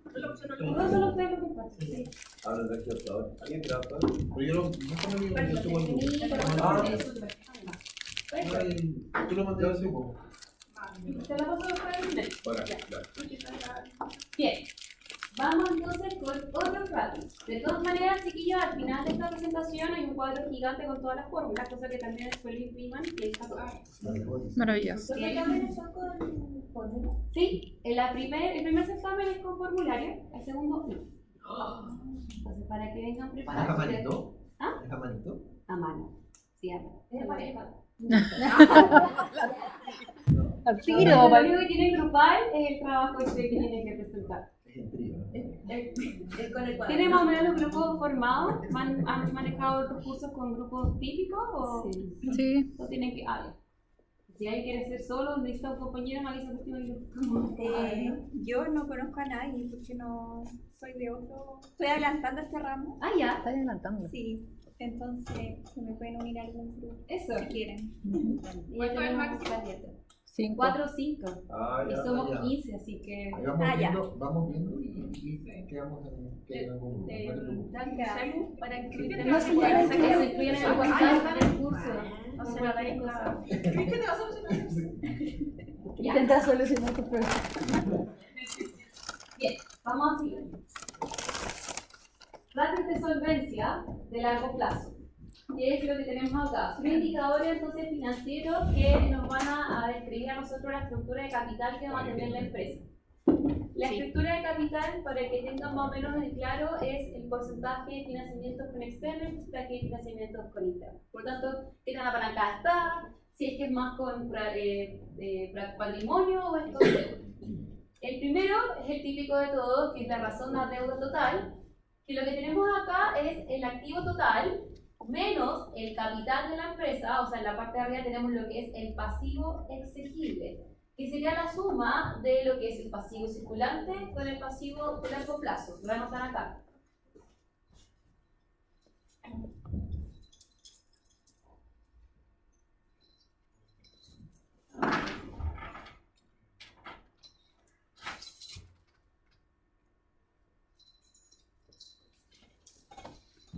No solo ustedes lo compraron. Sí. Ahora el registrador. ¿Alguien quiere adaptar? Pero yo no me digo, yo estoy con tú lo mandas así, po. Te la paso para el email. Bueno, Ya. claro. Bien. Vamos entonces con otro rato. De todas maneras, chiquillos, al final de esta presentación hay un cuadro gigante con todas las fórmulas, cosa que también después lo impriman y está todo. Maravilloso. Sí, el primer certamen es con formulario, el segundo no. Entonces, para que vengan ¿Es a preparados. manito? ¿Ah? ¿Es a manito? A mano. Sí, a mano. Al Lo tiro. único que tiene grupal es el trabajo que tienen que presentar. Es en trío, ¿no? ¿Tienen más o menos los grupos formados? ¿Han manejado otros cursos con grupos típicos o Sí. no tienen que...? Si alguien quiere ser solo, necesita un compañero, me avisa porque no Yo no conozco a nadie porque no soy de otro. Estoy adelantando este ramo. Ah, ya. Está adelantando. Sí, entonces se me pueden unir a algún grupo Eso. si quieren. ¿Cuál fue el máximo? 5. 4 o 5. Ah, Y ya. somos ya. 15, así que... Ahí ya. vamos viendo y quedamos en algún grupo. Para No inscribirte se incluyen en el WhatsApp del curso. no se lo den cosas. Intenta solucionar tu problema. Bien, vamos a seguir. Ratios de solvencia de largo plazo. ¿Qué es lo que tenemos acá? Son indicadores entonces financieros que nos van a describir a nosotros la estructura de capital que va a tener la empresa. La estructura de capital, para que tengan más o menos en claro, es el porcentaje de financiamientos con externo y el porcentaje de financiamientos con interno. Por tanto, qué tan apalancada está, si es que es más con patrimonio o es con deuda. El primero es el típico de todos, que es la razón de la deuda total, que lo que tenemos acá es el activo total menos el capital de la empresa, o sea, en la parte de arriba tenemos lo que es el pasivo exigible, que sería la suma de lo que es el pasivo circulante con el pasivo de largo plazo. Lo voy a anotar acá.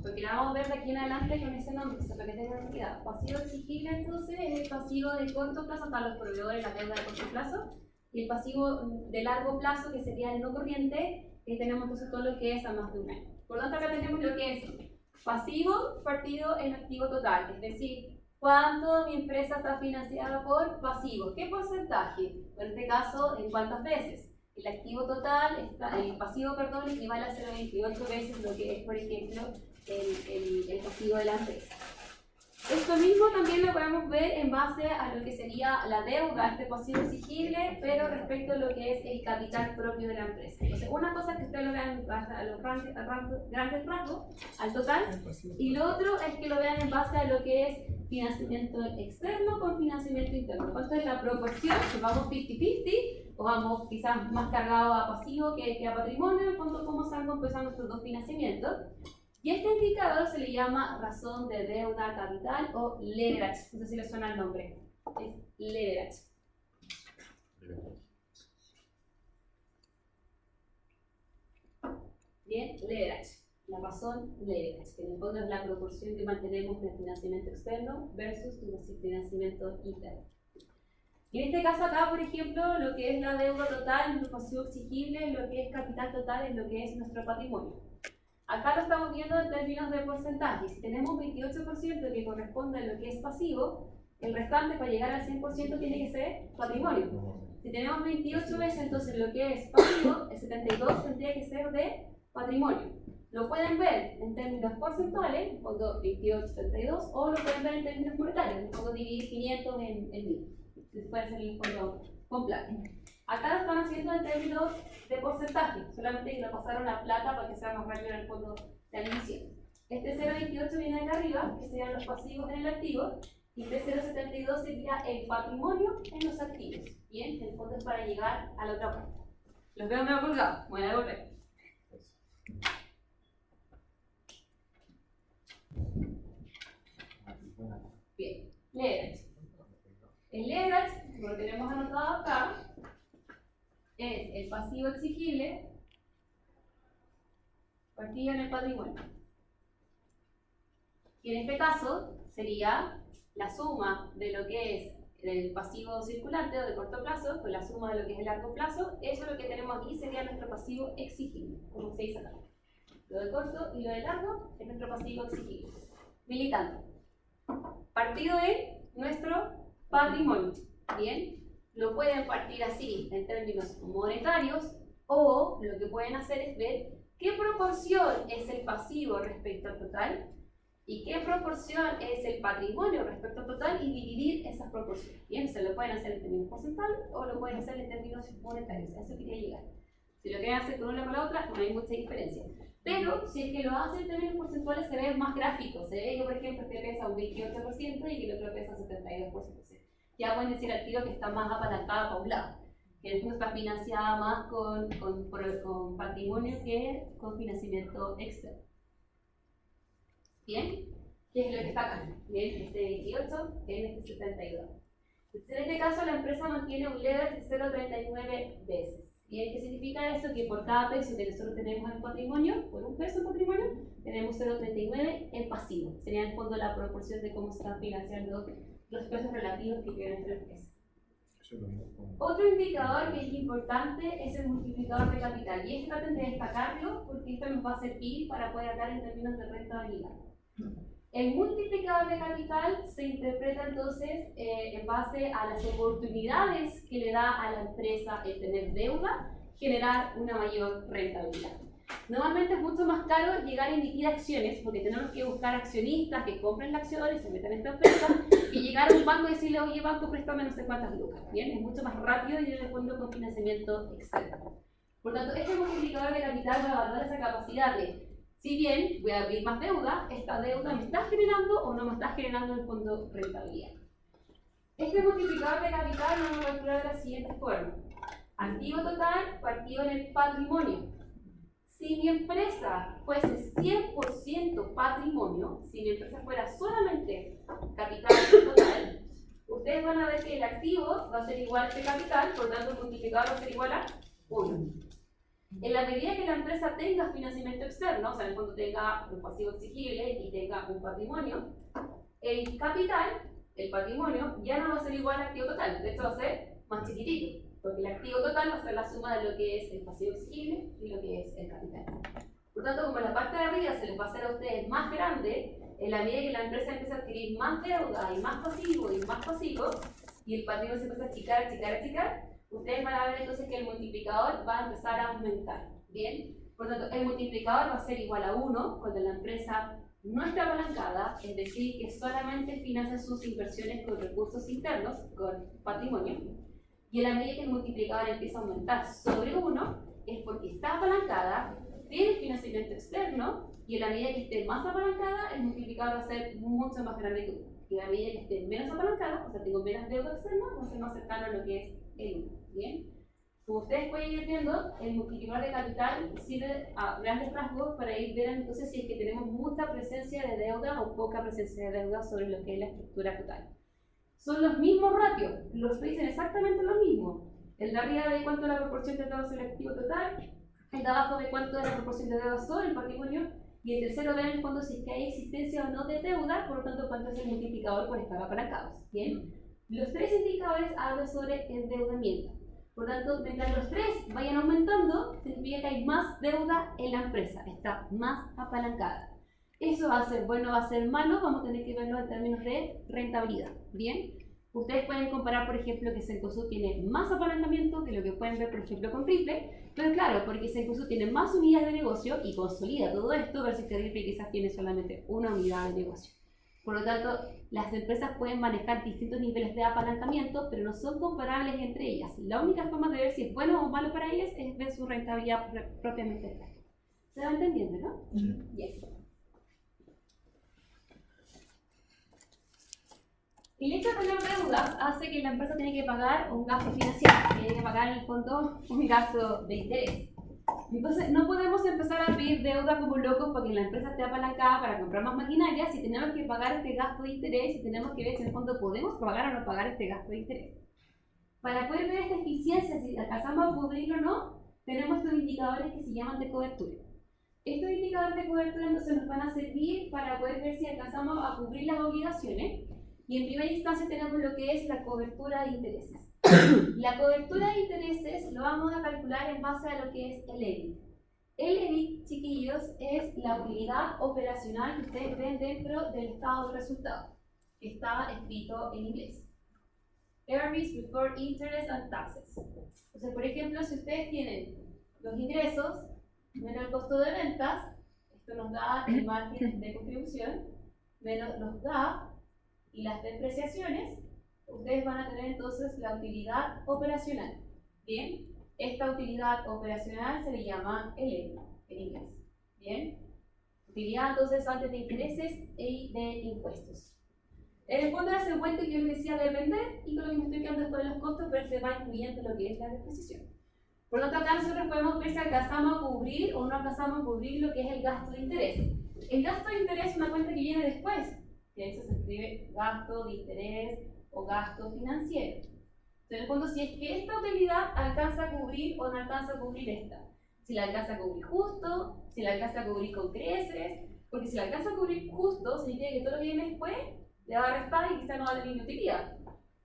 Porque la vamos a ver de aquí en adelante con ese nombre, para que tengan identidad. Pasivo exigible entonces es el pasivo de corto plazo, para los proveedores la deuda de corto plazo, y el pasivo de largo plazo, que sería el no corriente, tenemos entonces todo lo que es a más de un año. Por lo tanto, acá tenemos lo que es pasivo partido en activo total, es decir, ¿cuánto mi empresa está financiada por pasivos? ¿Qué porcentaje? En este caso, ¿en cuántas veces? El activo total, el pasivo, perdón, equivale a 0,28 veces lo que es, por ejemplo, el pasivo de la empresa. Esto mismo también lo podemos ver en base a lo que sería la deuda, este pasivo exigible, pero respecto a lo que es el capital propio de la empresa. Entonces, una cosa es que ustedes lo vean a los grandes rasgos, al total, y lo otro es que lo vean en base a lo que es financiamiento externo con financiamiento interno. ¿Cuánto es la proporción? Si vamos 50-50 o vamos quizás más cargado a pasivo que a patrimonio, en cuanto a cómo están compensando estos dos financiamientos. Y este indicador se le llama razón de deuda capital o leverage. No sé si le suena el nombre. Es leverage. Bien, leverage. La razón leverage, que en el fondo es la proporción que mantenemos del financiamiento externo versus tu financiamiento interno. En este caso acá, por ejemplo, lo que es la deuda total es lo pasivo exigible, lo que es capital total es lo que es nuestro patrimonio. Acá lo estamos viendo en términos de porcentaje. Si tenemos 28% que corresponde a lo que es pasivo, el restante para llegar al 100% tiene que ser patrimonio. Si tenemos 28 veces, entonces lo que es pasivo, el 72 tendría que ser de patrimonio. Lo pueden ver en términos porcentuales, en fondo 28, 72, o lo pueden ver en términos monetarios, en fondo dividir 500 en 1000. Entonces puede ser el fondo completo. Acá lo están haciendo en términos de porcentaje, solamente que lo pasaron a plata para que sea más rápido en el fondo de admisión. Este 0,28 viene de arriba, que serían los pasivos en el activo, y este 0,72 sería el patrimonio en los activos. Bien, en el fondo es para llegar a la otra parte. Los veo medio colgados, voy a devolver. Bien, leverage. El leverage, como lo tenemos anotado acá, es el pasivo exigible partido en el patrimonio. Y en este caso sería la suma de lo que es el pasivo circulante o de corto plazo con la suma de lo que es el largo plazo. Eso es lo que tenemos aquí, sería nuestro pasivo exigible, como se dice acá. Lo de corto y lo de largo es nuestro pasivo exigible. Militante. Partido en nuestro patrimonio. Bien, lo pueden partir así en términos monetarios, o lo que pueden hacer es ver qué proporción es el pasivo respecto al total y qué proporción es el patrimonio respecto al total y dividir esas proporciones. Bien, se lo pueden hacer en términos porcentuales o lo pueden hacer en términos monetarios. A eso quería llegar. Si lo quieren hacer con una con la otra, no hay mucha diferencia. Pero si es que lo hacen en términos porcentuales, se ve más gráfico. Se ve que, por ejemplo, este pesa un 28% y que el otro pesa un 72%. Ya pueden decir al tiro que está más apalancada para un lado, que el fondo está financiada más con patrimonio que con financiamiento externo. ¿Bien? ¿Qué es lo que está acá? Bien, este 28 en este 72. Entonces, en este caso, la empresa mantiene un leverage de 0,39 veces. ¿Bien? ¿Qué significa eso? Que por cada peso que nosotros tenemos en patrimonio, por un peso en patrimonio, tenemos 0,39 en pasivo. Sería en el fondo la proporción de cómo se están financiando los pesos relativos que tiene nuestra empresa. Otro indicador que es importante es el multiplicador de capital. Y este traten de destacarlo porque esto nos va a servir para poder hablar en términos de rentabilidad. El multiplicador de capital se interpreta entonces en base a las oportunidades que le da a la empresa el tener deuda, generar una mayor rentabilidad. Normalmente es mucho más caro llegar a emitir acciones porque tenemos que buscar accionistas que compren la acción y se metan en esta empresa y llegar a un banco y decirle, oye banco, préstame no sé cuántas lucas. Bien, es mucho más rápido y yo le fondo con financiamiento externo. Por tanto, este multiplicador de capital va a evaluar esa capacidad de, si bien voy a abrir más deuda, esta deuda me está generando o no me está generando en el fondo rentabilidad. Este multiplicador de capital lo vamos a calcular de la siguiente forma. Activo total partido en el patrimonio. Si mi empresa fuese 100% patrimonio, si mi empresa fuera solamente capital total, ustedes van a ver que el activo va a ser igual a este capital, por lo tanto el multiplicador va a ser igual a 1. En la medida que la empresa tenga financiamiento externo, o sea, en el fondo tenga un pasivo exigible y tenga un patrimonio, el capital, el patrimonio, ya no va a ser igual al activo total, de hecho va a ser más chiquitito. Porque el activo total va a ser la suma de lo que es el pasivo exigible y lo que es el capital. Por tanto, como la parte de arriba se les va a hacer a ustedes más grande, en la medida que la empresa empieza a adquirir más deuda y más pasivo y el patrimonio se empieza a achicar, ustedes van a ver entonces que el multiplicador va a empezar a aumentar. ¿Bien? Por tanto, el multiplicador va a ser igual a 1 cuando la empresa no está apalancada, es decir, que solamente financia sus inversiones con recursos internos, con patrimonio. Y en la medida que el multiplicador empieza a aumentar sobre 1, es porque está apalancada, tiene financiamiento externo, y en la medida que esté más apalancada, el multiplicador va a ser mucho más grande que 1. Y en la medida que esté menos apalancada, o sea, tengo menos deuda externa, va a ser más cercano a lo que es el 1. ¿Bien? Como ustedes pueden ir viendo, el multiplicador de capital sirve a grandes rasgos para ir viendo entonces si es que tenemos mucha presencia de deuda o poca presencia de deuda sobre lo que es la estructura total. Son los mismos ratios, los dicen exactamente lo mismo. El de arriba de cuánto es la proporción de deuda sobre el activo total, el de abajo de cuánto es la proporción de deuda sobre el patrimonio, y el tercero ve en el fondo si es que hay existencia o no de deuda, por lo tanto cuánto es el multiplicador por estar apalancados. ¿Bien? Los tres indicadores hablan sobre endeudamiento. Por lo tanto, mientras los tres vayan aumentando, significa que hay más deuda en la empresa, está más apalancada. Eso va a ser bueno, va a ser malo, vamos a tener que verlo en términos de rentabilidad. ¿Bien? Ustedes pueden comparar, por ejemplo, que Cencosud tiene más apalancamiento que lo que pueden ver, por ejemplo, con Ripley, pero claro, porque Cencosud tiene más unidades de negocio y consolida todo esto, versus que Ripley quizás tiene solamente una unidad de negocio. Por lo tanto, las empresas pueden manejar distintos niveles de apalancamiento, pero no son comparables entre ellas. La única forma de ver si es bueno o malo para ellas es ver su rentabilidad propiamente tal. ¿Se va entendiendo, no? Bien. El hecho de tener deudas hace que la empresa tiene que pagar un gasto financiero, tiene que pagar en el fondo un gasto de interés. Entonces no podemos empezar a pedir deuda como locos porque la empresa esté apalancada para comprar más maquinaria si tenemos que pagar este gasto de interés y tenemos que ver si en el fondo podemos pagar o no pagar este gasto de interés. Para poder ver esta eficiencia, si alcanzamos a cubrir o no, tenemos estos indicadores que se llaman de cobertura. Estos indicadores de cobertura entonces nos van a servir para poder ver si alcanzamos a cubrir las obligaciones. Y en primera instancia tenemos lo que es la cobertura de intereses. La cobertura de intereses lo vamos a calcular en base a lo que es el EBIT. El EBIT, chiquillos, es la utilidad operacional que ustedes ven dentro del estado de resultados, que está escrito en inglés. Earnings before interest and taxes. Entonces, por ejemplo, si ustedes tienen los ingresos menos el costo de ventas, esto nos da el margen de contribución, menos los GAP y las depreciaciones, ustedes van a tener entonces la utilidad operacional. Bien, esta utilidad operacional se le llama el EBIT en inglés. Bien, utilidad entonces antes de intereses y de impuestos. En el fondo es el cuento que yo les decía de vender y con lo que me estoy quedando después de los costos, pero se va incluyendo lo que es la depreciación. Por lo tanto, acá nosotros podemos ver si alcanzamos a cubrir o no alcanzamos a cubrir lo que es el gasto de interés. El gasto de interés es una cuenta que viene después, que eso se escribe gasto de interés o gasto financiero. Entonces, en el fondo, si es que esta utilidad alcanza a cubrir o no alcanza a cubrir esta. Si la alcanza a cubrir justo, si la alcanza a cubrir con creces, porque si la alcanza a cubrir justo, significa que todo lo que viene después le va a restar y quizá no va a tener utilidad.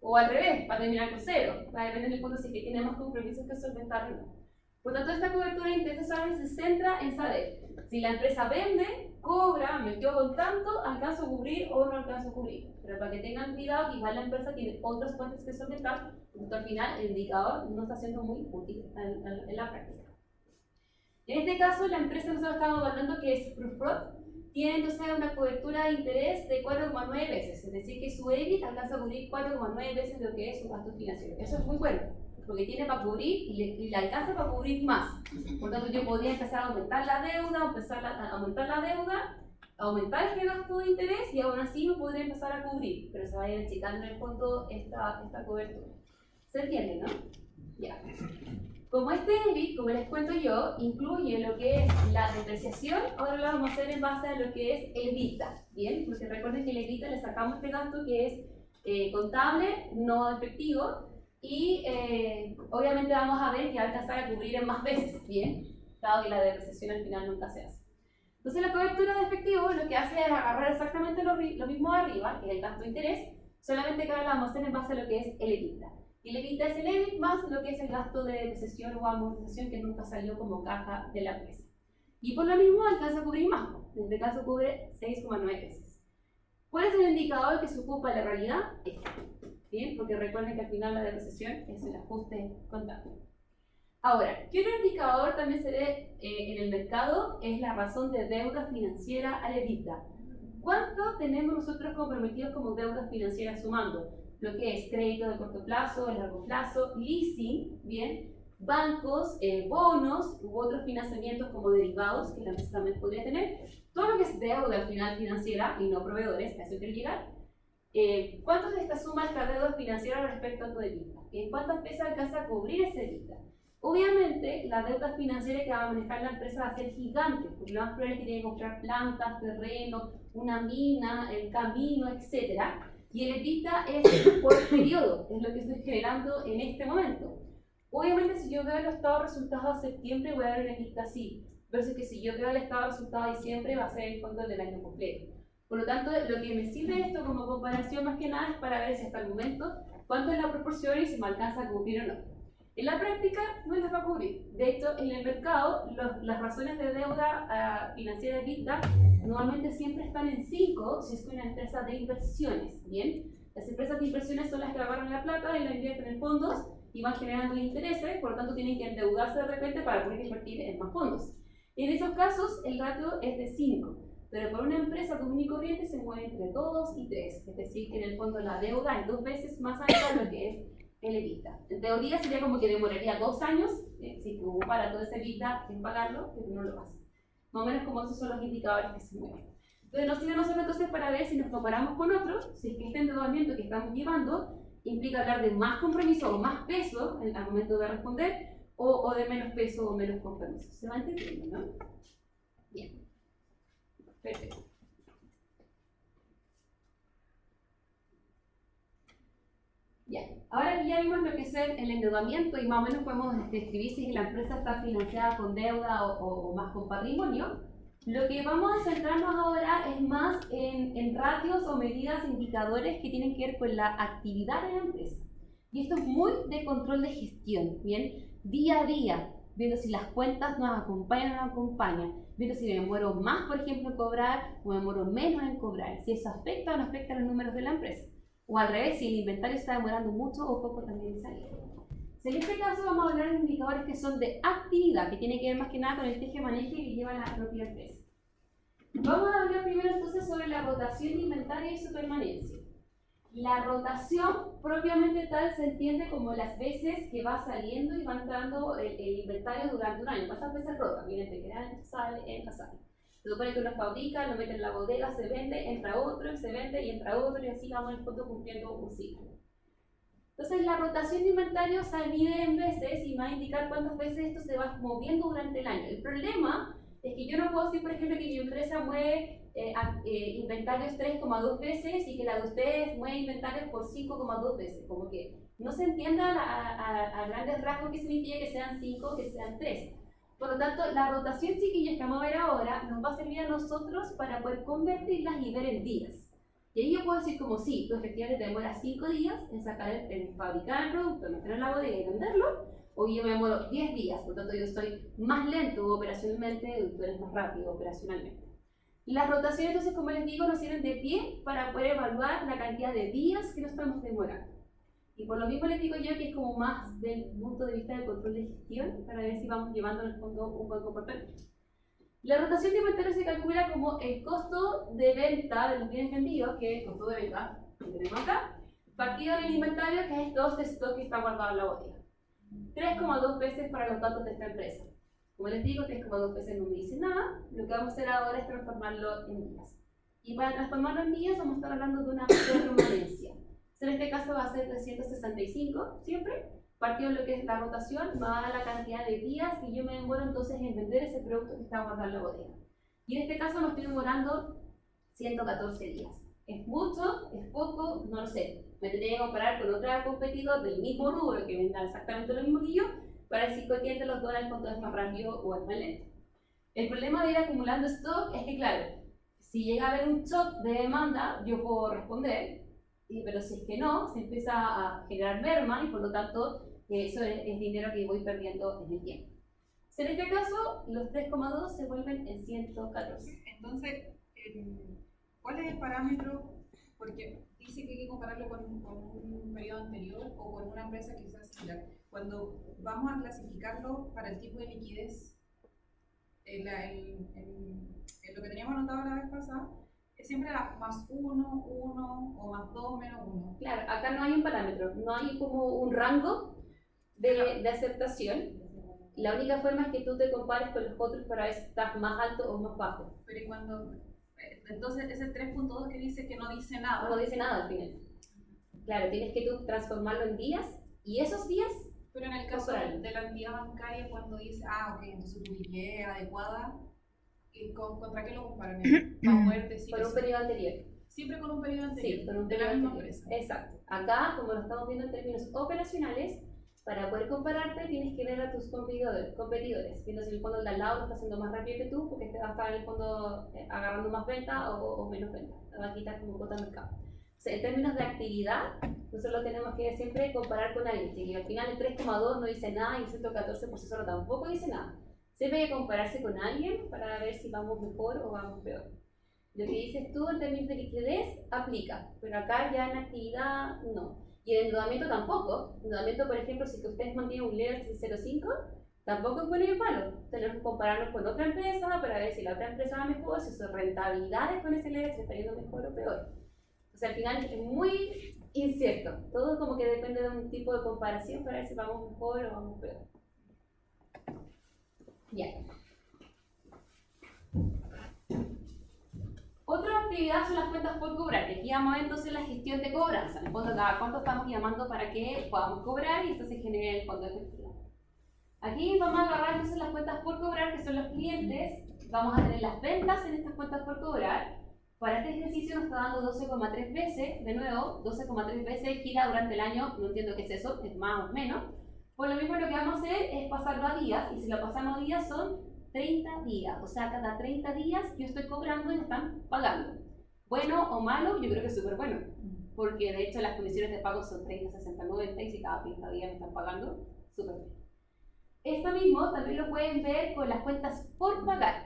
O al revés, va a terminar con cero. Va a depender del fondo si es que tenemos compromisos que solventar o no. Por lo tanto, esta cobertura de intereses solamente se centra en saber si la empresa vende, cobra, me quedo con tanto, alcanzo a cubrir o no alcanzo a cubrir. Pero para que tengan cuidado que igual la empresa tiene otras fuentes que solventar, porque al final el indicador no está siendo muy útil en la práctica. En este caso, la empresa que nosotros estamos evaluando, que es Prufrock, tiene entonces una cobertura de interés de 4,9 veces, es decir, que su EBIT alcanza a cubrir 4,9 veces lo que es su gasto financiero. Eso es muy bueno, porque tiene para cubrir y le alcanza para cubrir más. Por lo tanto, yo podría empezar a aumentar la deuda, aumentar este gasto de interés y aún así no podría empezar a cubrir, pero se va a ir achicando en el fondo esta cobertura. ¿Se entiende, no? Ya. Como este EBIT, como les cuento yo, incluye lo que es la depreciación, ahora lo vamos a hacer en base a lo que es el EBITDA, ¿bien? Porque recuerden que el EBITDA le sacamos este gasto que es contable, no efectivo, y obviamente vamos a ver que va a alcanzar a cubrir en más veces, ¿bien? Dado que la depreciación al final nunca se hace. Entonces la cobertura de efectivo lo que hace es agarrar exactamente lo mismo de arriba, que es el gasto de interés, solamente que ahora lo vamos a hacer en base a lo que es el EBITDA. Y el EBITDA es el EBIT más lo que es el gasto de depreciación o amortización que nunca salió como caja de la empresa. Y por lo mismo alcanza a cubrir más, en este caso cubre 6,9 veces. ¿Cuál es el indicador que se ocupa de la realidad? Este. Bien, porque recuerden que al final la depreciación es el ajuste contable. Ahora, ¿qué otro indicador también se ve en el mercado? Es la razón de deuda financiera al EBITDA. ¿Cuánto tenemos nosotros comprometidos como deuda financiera sumando? Lo que es crédito de corto plazo, de largo plazo, leasing, bien, bancos, bonos u otros financiamientos como derivados que la empresa también podría tener. Todo lo que es deuda al final financiera y no proveedores, a eso quiero llegar. ¿Cuánto de esta suma esta deuda financiera respecto a tu EBITDA? ¿En cuántas veces alcanza a cubrir ese EBITDA? Obviamente, la deuda financiera que va a manejar la empresa va a ser gigante, porque lo más probable es que tiene que comprar plantas, terreno, una mina, el camino, etc. Y el EBITDA es por periodo, es lo que estoy generando en este momento. Obviamente, si yo veo el estado de resultados de septiembre, voy a ver un EBITDA así. Pero es que si yo veo el estado de resultados de diciembre, va a ser el fondo del año completo. Por lo tanto, lo que me sirve esto como comparación más que nada es para ver si hasta el momento cuánto es la proporción y si me alcanza a cubrir o no. En la práctica no les va a cubrir. De hecho, en el mercado, las razones de deuda financiera de EBITDA normalmente siempre están en 5 si es que una empresa de inversiones. Bien, las empresas de inversiones son las que agarran la plata y la invierten en fondos y van generando intereses, por lo tanto tienen que endeudarse de repente para poder invertir en más fondos. En esos casos, el ratio es de 5. Pero por una empresa común y corriente se mueve entre 2 y 3, es decir, que en el fondo la deuda es 2 veces más alta de lo que es el EBITDA. En teoría sería como que demoraría 2 años, si te ocupara todo ese EBITDA sin pagarlo, pero no lo hace. Más o menos como esos son los indicadores que se mueven. Entonces nos sirve a nosotros entonces para ver si nos comparamos con otros, si es que este endeudamiento que estamos llevando implica hablar de más compromiso o más peso al momento de responder, o de menos peso o menos compromiso. ¿Se va entendiendo, no? Bien. Perfecto. Bien, ahora que ya vimos lo que es el endeudamiento y más o menos podemos describir si la empresa está financiada con deuda o más con patrimonio, Lo que vamos a centrarnos ahora es más en ratios o medidas, indicadores que tienen que ver con la actividad de la empresa. Y esto es muy de control de gestión, ¿bien? Día a día, viendo si las cuentas nos acompañan o no nos acompañan, viendo si me demoro más, por ejemplo, en cobrar o me demoro menos en cobrar, si eso afecta o no afecta a los números de la empresa. O al revés, si el inventario está demorando mucho o poco también en salir. En este caso vamos a hablar de indicadores que son de actividad, que tiene que ver más que nada con el teje-maneje que lleva la propia empresa. Vamos a hablar primero entonces sobre la rotación de inventario y su permanencia. La rotación propiamente tal se entiende como las veces que va saliendo y va entrando el inventario durante un año. ¿Cuántas veces rota? Viene, entra, sale, sale. Se supone que uno fabrica, lo mete en la bodega, se vende, entra otro, se vende y entra otro y así vamos en el fondo cumpliendo un ciclo. Entonces la rotación de inventario se mide en veces y va a indicar cuántas veces esto se va moviendo durante el año. El problema es que yo no puedo decir, por ejemplo, que mi empresa mueve inventarios 3,2 veces y que la de ustedes mueve inventarios por 5,2 veces. Como que no se entienda a grandes rasgos qué significa que sean 5 que sean 3. Por lo tanto, la rotación, chiquillos, que vamos a ver ahora, nos va a servir a nosotros para poder convertirlas y ver en días. Y ahí yo puedo decir como sí, tú efectivamente te demoras 5 días en fabricar el producto, meterlo en la bodega y venderlo, o yo me demoro 10 días, por lo tanto yo soy más lento operacionalmente y tú eres más rápido operacionalmente. Las rotaciones, entonces, como les digo, nos sirven de pie para poder evaluar la cantidad de días que nos estamos demorando. Y por lo mismo les digo yo que es como más del punto de vista del control de gestión, para ver si vamos llevando en el fondo un buen comportamiento. La rotación de inventario se calcula como el costo de venta de los bienes vendidos, que es el costo de venta que tenemos acá, partido del inventario, que es el costo de stock que está guardado en la bodega. 3,2 veces para los datos de esta empresa. Como les digo, 3,2 veces no me dice nada. Lo que vamos a hacer ahora es transformarlo en días. Y para transformarlo en días vamos a estar hablando de una permanencia. En este caso va a ser 365 siempre. Partido de lo que es la rotación, me va a dar la cantidad de días que yo me demoro entonces en vender ese producto que está guardado en la bodega. Y en este caso me estoy demorando 114 días. ¿Es mucho? ¿Es poco? No lo sé. Me tendría que comparar con otra competidor del mismo rubro que venda exactamente lo mismo que yo para decir que de los dólares cuánto es más rápido o es más lento. El problema de ir acumulando stock es que, claro, si llega a haber un shock de demanda, yo puedo responder, pero si es que no, se empieza a generar merma y por lo tanto eso es dinero que voy perdiendo en el tiempo. En este caso, los 3,2 se vuelven en 114. Entonces, ¿cuál es el parámetro? Porque dice que hay que compararlo con un periodo anterior o con una empresa que sea similar. Cuando vamos a clasificarlo para el tipo de liquidez, lo que teníamos anotado la vez pasada, es siempre la más 1, 1 o más 2, menos 1. Claro, acá no hay un parámetro, no hay como un rango de aceptación. La única forma es que tú te compares con los otros para ver si estás más alto o más bajo. Pero cuando, entonces ese 3.2 que dice que no dice nada. No dice nada al final. Claro, tienes que tú transformarlo en días y esos días. Pero en el caso de la entidad bancaria, cuando dice, ok, entonces tu liquidez es adecuada, ¿contra qué lo comparan? Para poder decir con un periodo anterior. Siempre con un periodo anterior. Sí, con un de periodo la misma anterior. empresa. Exacto. Acá, como lo estamos viendo en términos operacionales, para poder compararte tienes que ver a tus competidores, viendo si el fondo de al lado lo está haciendo más rápido que tú, porque este va a estar en el fondo agarrando más venta o menos venta. Te va a quitar como cuota de mercado. O sea, en términos de actividad, nosotros tenemos que siempre comparar con alguien. Y al final el 3,2 no dice nada y el 114 por sí solo tampoco dice nada. Siempre hay que compararse con alguien para ver si vamos mejor o vamos peor. Lo que dices tú en términos de liquidez aplica, pero acá ya en actividad no. Y el endeudamiento tampoco. El endeudamiento, por ejemplo, si ustedes mantienen un leverage de 0,5, tampoco es bueno ni malo. Tenemos que compararnos con otra empresa para ver si la otra empresa va mejor, si sus rentabilidades con ese leverage están yendo mejor o peor. O sea, al final es muy incierto. Todo como que depende de un tipo de comparación para ver si vamos mejor o vamos peor. Bien. Otra actividad son las cuentas por cobrar, que aquí vamos a ver entonces la gestión de cobranza. En el fondo, cada cuánto estamos llamando para que podamos cobrar y esto se genera en el fondo efectivo. Aquí vamos a agarrar entonces las cuentas por cobrar, que son los clientes. Vamos a tener las ventas en estas cuentas por cobrar. Para este ejercicio nos está dando 12,3 veces, de nuevo, 12,3 veces gira durante el año, no entiendo qué es eso, es más o menos. Por lo mismo lo que vamos a hacer es pasarlo a días, y si lo pasamos a días son 30 días. O sea, cada 30 días yo estoy cobrando y me están pagando. Bueno o malo, yo creo que es súper bueno. Porque de hecho las condiciones de pago son 30, 60, 90 y si cada 30 días me están pagando, súper bien. Esto mismo también lo pueden ver con las cuentas por pagar.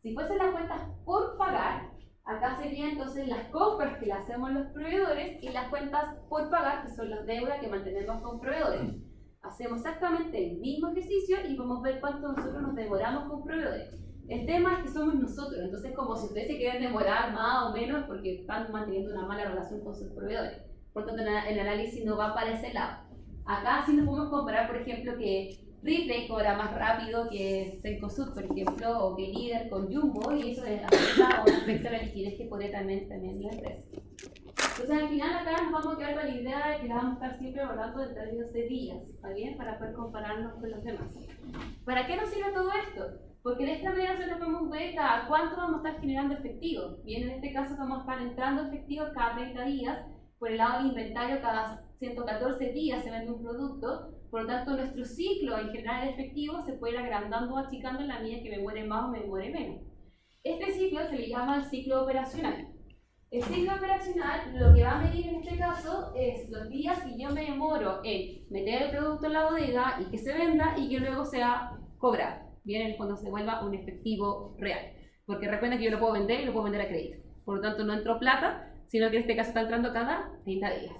Si fuesen las cuentas por pagar, acá serían entonces las compras que le hacemos los proveedores y las cuentas por pagar, que son las deudas que mantenemos con proveedores. Hacemos exactamente el mismo ejercicio y podemos ver cuánto nosotros nos demoramos con proveedores. El tema es que somos nosotros, entonces como si ustedes se quieren demorar más o menos porque están manteniendo una mala relación con sus proveedores. Por tanto, el análisis no va para ese lado. Acá sí nos podemos comparar, por ejemplo, que Ripley cobra más rápido que Cencosud, por ejemplo, o que Líder con Jumbo, y eso afecta o afecta la liquidez que podría también la empresa. Entonces, al final acá nos vamos a quedar con la idea de que la vamos a estar siempre hablando de términos de días, ¿está bien? Para poder compararnos con los demás. ¿Para qué nos sirve todo esto? Porque de esta manera nosotros podemos ver cada cuánto vamos a estar generando efectivo. Bien, en este caso vamos a estar entrando efectivo cada 30 días. Por el lado del inventario, cada 114 días se vende un producto. Por lo tanto, nuestro ciclo en generar efectivo se puede ir agrandando o achicando en la medida que me muere más o me muere menos. Este ciclo se le llama el ciclo operacional. El ciclo operacional lo que va a medir en este caso es los días que yo me demoro en meter el producto en la bodega y que se venda y que luego sea cobrado. Bien, en el fondo se vuelva un efectivo real. Porque recuerden que yo lo puedo vender y lo puedo vender a crédito. Por lo tanto, no entró plata, sino que en este caso está entrando cada 30 días.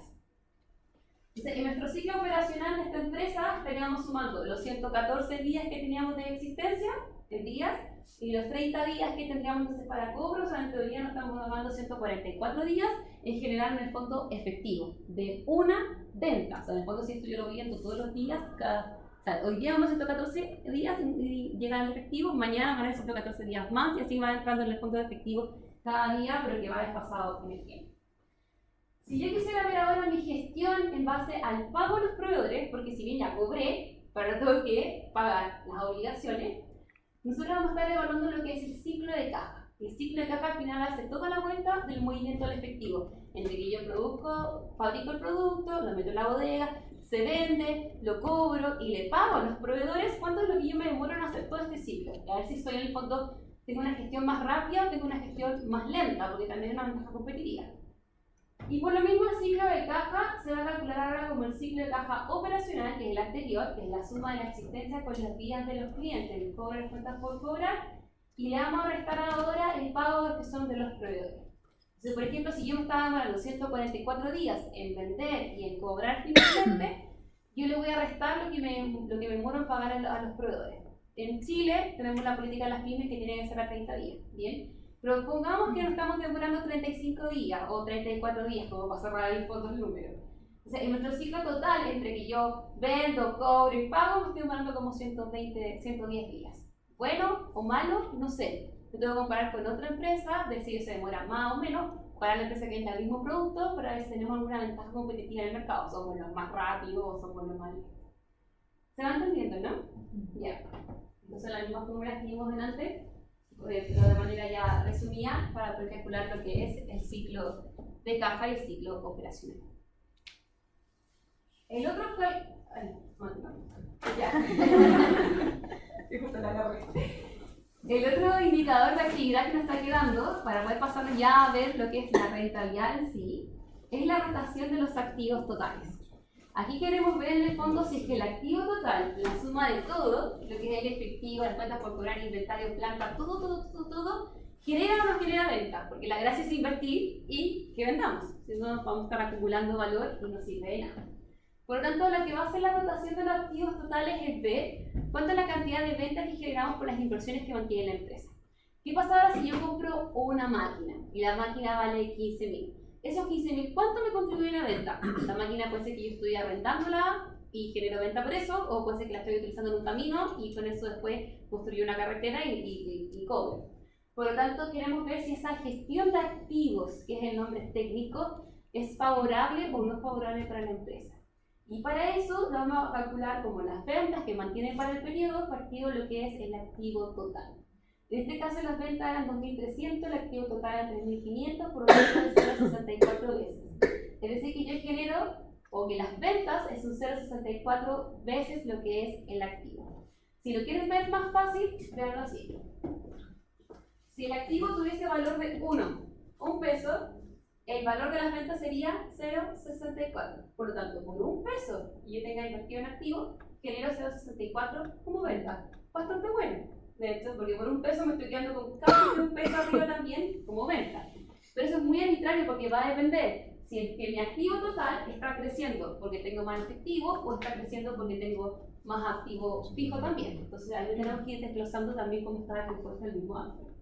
Entonces, en nuestro ciclo operacional de esta empresa estaríamos sumando los 114 días que teníamos de existencia, en días, y los 30 días que tendríamos entonces para cobro. O sea, en teoría nos estamos tomando 144 días en generar en el fondo efectivo de una venta. O sea, en el fondo si esto yo lo voy viendo todos los días, o sea, hoy día vamos a 114 días y llega al efectivo, mañana van a ser 114 días más y así va entrando en el fondo de efectivo cada día, pero que va desfasado en el tiempo. Si yo quisiera ver ahora mi gestión en base al pago a los proveedores, porque si bien ya cobré, pero tengo que pagar las obligaciones, nosotros vamos a estar evaluando lo que es el ciclo de caja. El ciclo de caja al final hace toda la vuelta del movimiento del efectivo, entre que yo fabrico el producto, lo meto en la bodega, se vende, lo cobro y le pago a los proveedores. ¿Cuánto es lo que yo me demoro en hacer todo este ciclo? A ver si estoy en el fondo, tengo una gestión más rápida o tengo una gestión más lenta, porque también es una ventaja competitiva. Y por lo mismo el ciclo de caja se va a calcular ahora como el ciclo de caja operacional, que es el anterior, que es la suma de la existencia con los días de los clientes, el cobro de las cuentas por cobrar, y le vamos a restar ahora el pago que son de los proveedores. Entonces, por ejemplo, si yo me estaba demorando 144 días en vender y en cobrar finalmente, yo le voy a restar lo que me demoro en pagar a los proveedores. En Chile tenemos la política de las pymes que tiene que ser a 30 días, ¿bien? Pero pongamos que nos estamos demorando 35 días o 34 días, como para cerrar el fondo el número. O sea, en nuestro ciclo total, entre que yo vendo, cobro y pago, me estoy demorando como 120, 110 días. ¿Bueno o malo? No sé. Yo tengo que comparar con otra empresa, ver si se demora más o menos, para la empresa que es el mismo producto, para ver si tenemos alguna ventaja competitiva en el mercado. Somos los más rápidos o somos los más lentos. ¿Se va entendiendo, no? Ya. Entonces, las mismas fórmulas que vimos delante, pero de manera ya resumida, para poder calcular lo que es el ciclo de caja y el ciclo operacional. El otro fue... Ya. El otro indicador de actividad que nos está quedando, para poder pasarnos ya a ver lo que es la rentabilidad en sí, es la rotación de los activos totales. Aquí queremos ver en el fondo si es que el activo total, la suma de todo, lo que es el efectivo, las cuentas por cobrar, inventario, planta, todo, genera o no genera venta, porque la gracia es invertir y que vendamos, si no vamos a estar acumulando valor y no sirve de nada. Por lo tanto, lo que va a hacer la rotación de los activos totales es ver cuánto es la cantidad de ventas que generamos por las inversiones que mantiene la empresa. ¿Qué pasa ahora si yo compro una máquina y la máquina vale 15.000? Esos 15.000, ¿cuánto me contribuyen a venta? La máquina puede ser que yo estoy arrendándola y genero venta por eso, o puede ser que la estoy utilizando en un camino y con eso después construyo una carretera y cobro. Por lo tanto, queremos ver si esa gestión de activos, que es el nombre técnico, es favorable o no favorable para la empresa. Y para eso lo vamos a calcular como las ventas que mantienen para el periodo partido lo que es el activo total. En este caso las ventas eran 2.300, el activo total era 3.500, por lo tanto es 0,64 veces. Es decir, que yo genero, o que las ventas es un 0,64 veces lo que es el activo. Si lo quieres ver más fácil, veanlo así. Si el activo tuviese valor de 1 peso, el valor de las ventas sería 0,64. Por lo tanto, por 1 peso y yo tenga invertido en activo, genero 0,64 como venta. Bastante bueno. De hecho, porque por 1 peso me estoy quedando con casi 1 peso arriba también como venta. Pero eso es muy arbitrario porque va a depender si es que mi activo total está creciendo porque tengo más efectivo o está creciendo porque tengo más activo fijo también. Entonces, ahí tenemos que ir desglosando también cómo está compuesto el mismo activo.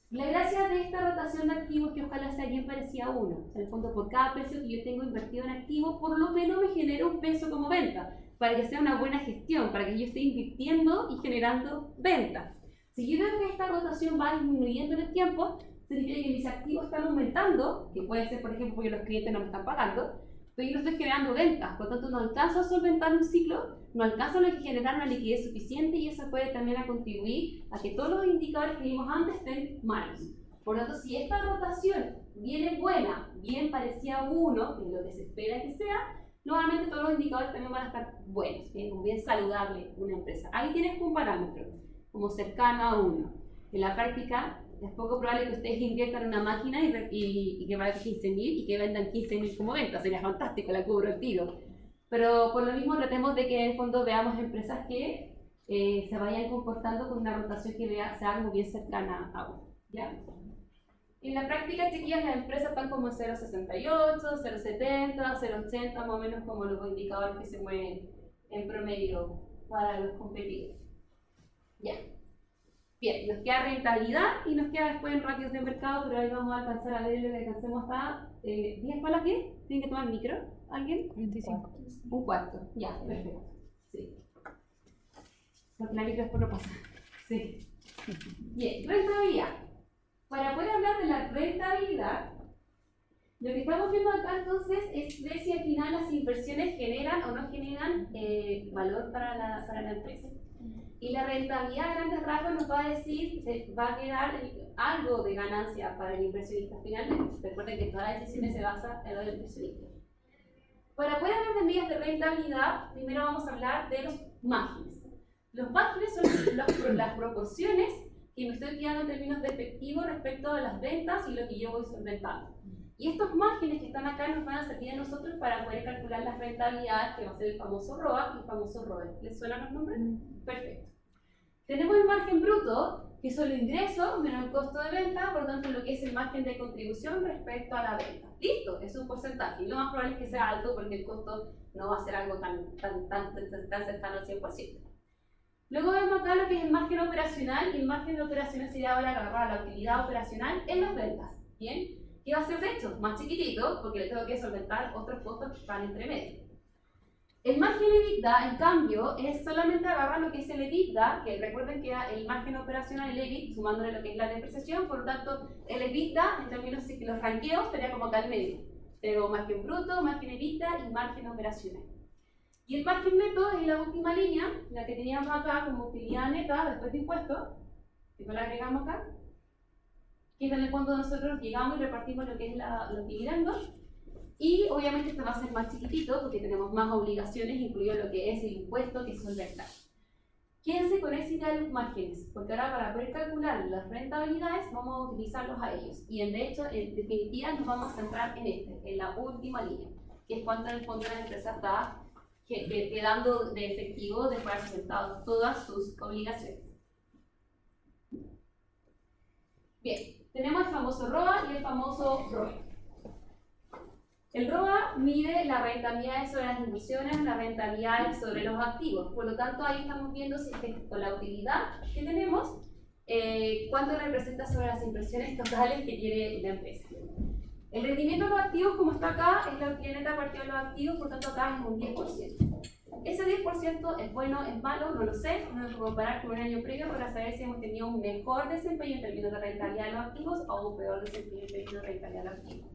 La gracia de esta rotación de activos es que ojalá sea bien parecida a 1. En el fondo, por cada peso que yo tengo invertido en activo, por lo menos me genera 1 peso como venta, para que sea una buena gestión, para que yo esté invirtiendo y generando ventas. Si yo veo que esta rotación va disminuyendo en el tiempo, significa que mis activos están aumentando, que puede ser, por ejemplo, porque los clientes no me están pagando, pero yo no estoy generando ventas, por lo tanto no alcanzo a solventar un ciclo, no alcanzo a generar una liquidez suficiente y eso puede también a contribuir a que todos los indicadores que vimos antes estén malos. Por lo tanto, si esta rotación viene buena, bien parecida a 1, que es lo que se espera que sea, nuevamente todos los indicadores también van a estar buenos, bien saludable una empresa. Ahí tienes un parámetro, como cercano a 1. En la práctica, es poco probable que ustedes inviertan en una máquina y que valga 15.000 y que vendan 15.000 como venta. Sería fantástico, la cubro el tiro. Pero por lo mismo tratemos de que en el fondo veamos empresas que se vayan comportando con una rotación que sea muy bien cercana a 1. ¿Ya? En la práctica, chiquillas, las empresas están como 0,68, 0,70, 0,80, más o menos como los indicadores que se mueven en promedio para los competidores. Ya. Bien, nos queda rentabilidad y nos queda después en ratios de mercado, pero ahí vamos a alcanzar a ver lo que alcancemos hasta 10 para las 10. ¿Tienen que tomar micro? ¿Alguien? 45. Un cuarto. Ya, perfecto. Sí. Porque la micro después no pasa. Sí. Bien, rentabilidad. Para poder hablar de la rentabilidad, lo que estamos viendo acá entonces es ver si al final las inversiones generan o no generan valor para la empresa. Y la rentabilidad a grandes rasgos nos va a decir, va a quedar algo de ganancia para el inversionista finalmente. Recuerden que todas las decisiones se basan en lo del inversionista. Para poder hablar de medidas de rentabilidad, primero vamos a hablar de los márgenes. Los márgenes son las proporciones que me estoy quedando en términos de efectivo respecto a las ventas y lo que yo voy solventando. Y estos márgenes que están acá nos van a servir a nosotros para poder calcular las rentabilidades, que va a ser el famoso ROA y el famoso ROE. ¿Les suenan los nombres? Perfecto. Tenemos el margen bruto, que son los ingresos menos el costo de venta, por lo tanto lo que es el margen de contribución respecto a la venta. Listo, es un porcentaje. Y lo más probable es que sea alto porque el costo no va a ser algo tan cercano al 100%. Luego vemos acá lo que es el margen operacional, y el margen operacional sería ahora agarrar la utilidad operacional en las ventas. ¿Bien? ¿Qué va a ser de hecho? Más chiquitito, porque le tengo que solventar otros costos que están entre medio. El margen EBITDA, en cambio, es solamente agarrar lo que es el EBITDA, que recuerden que era el margen operacional, el EBIT, sumándole lo que es la depreciación, por lo tanto, el EBITDA, en términos de los ranqueos, sería como acá al medio. Tengo margen bruto, margen EBITDA y margen operacional. Y el margen neto es la última línea, la que teníamos acá como utilidad neta después de impuestos, que la agregamos acá, que es en el fondo nosotros llegamos y repartimos lo que es los dividendos. Y obviamente esto va a ser más chiquitito porque tenemos más obligaciones, incluido lo que es el impuesto que es solventar. Quédense con esa idea de los márgenes, porque ahora para poder calcular las rentabilidades vamos a utilizarlos a ellos. Y de hecho, en definitiva, nos vamos a centrar en la última línea, que es cuánto en el fondo la empresa está quedando de efectivo después de haber sustentado todas sus obligaciones. Bien, tenemos el famoso ROA y el famoso ROE. El ROA mide la rentabilidad sobre las inversiones, la rentabilidad sobre los activos. Por lo tanto, ahí estamos viendo si con la utilidad que tenemos, cuánto representa sobre las inversiones totales que tiene la empresa. El rendimiento de los activos, como está acá, es la utilidad neta partida de los activos, por tanto acá es un 10%. Ese 10% es bueno, es malo, no lo sé, no lo puedo comparar con un año previo para saber si hemos tenido un mejor desempeño en términos de rentabilidad de los activos o un peor desempeño en términos de rentabilidad de los activos.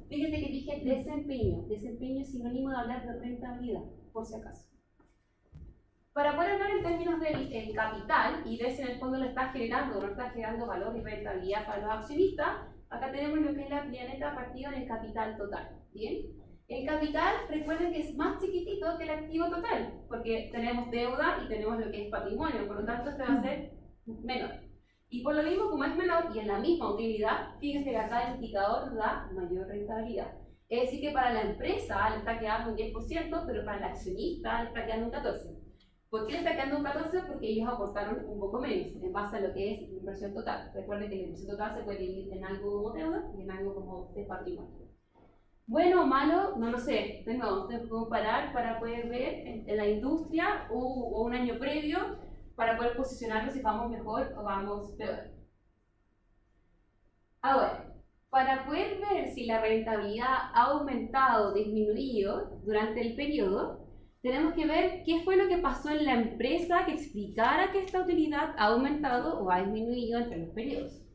Fíjense que dije desempeño. Desempeño es sinónimo de hablar de rentabilidad, por si acaso. Para poder hablar en términos del capital y ver si en el fondo lo está generando o no está generando valor y rentabilidad para los accionistas, acá tenemos lo que es la utilidad neta partida en el capital total. ¿Bien? El capital, recuerden que es más chiquitito que el activo total, porque tenemos deuda y tenemos lo que es patrimonio, por lo tanto este va a ser menor. Y por lo mismo, como es menor y en la misma utilidad, fíjense que acá el indicador da mayor rentabilidad. Es decir, que para la empresa le está quedando un 10%, pero para el accionista le está quedando un 14%. ¿Por qué le está quedando un 14%? Porque ellos aportaron un poco menos en base a lo que es la inversión total. Recuerden que la inversión total se puede dividir en algo como deuda y en algo como de patrimonio. Bueno o malo, no lo sé. De nuevo, tenemos que comparar para poder ver en la industria o un año previo para poder posicionarnos si vamos mejor o vamos peor. Ahora, para poder ver si la rentabilidad ha aumentado o disminuido durante el periodo, tenemos que ver qué fue lo que pasó en la empresa que explicara que esta utilidad ha aumentado o ha disminuido entre los periodos.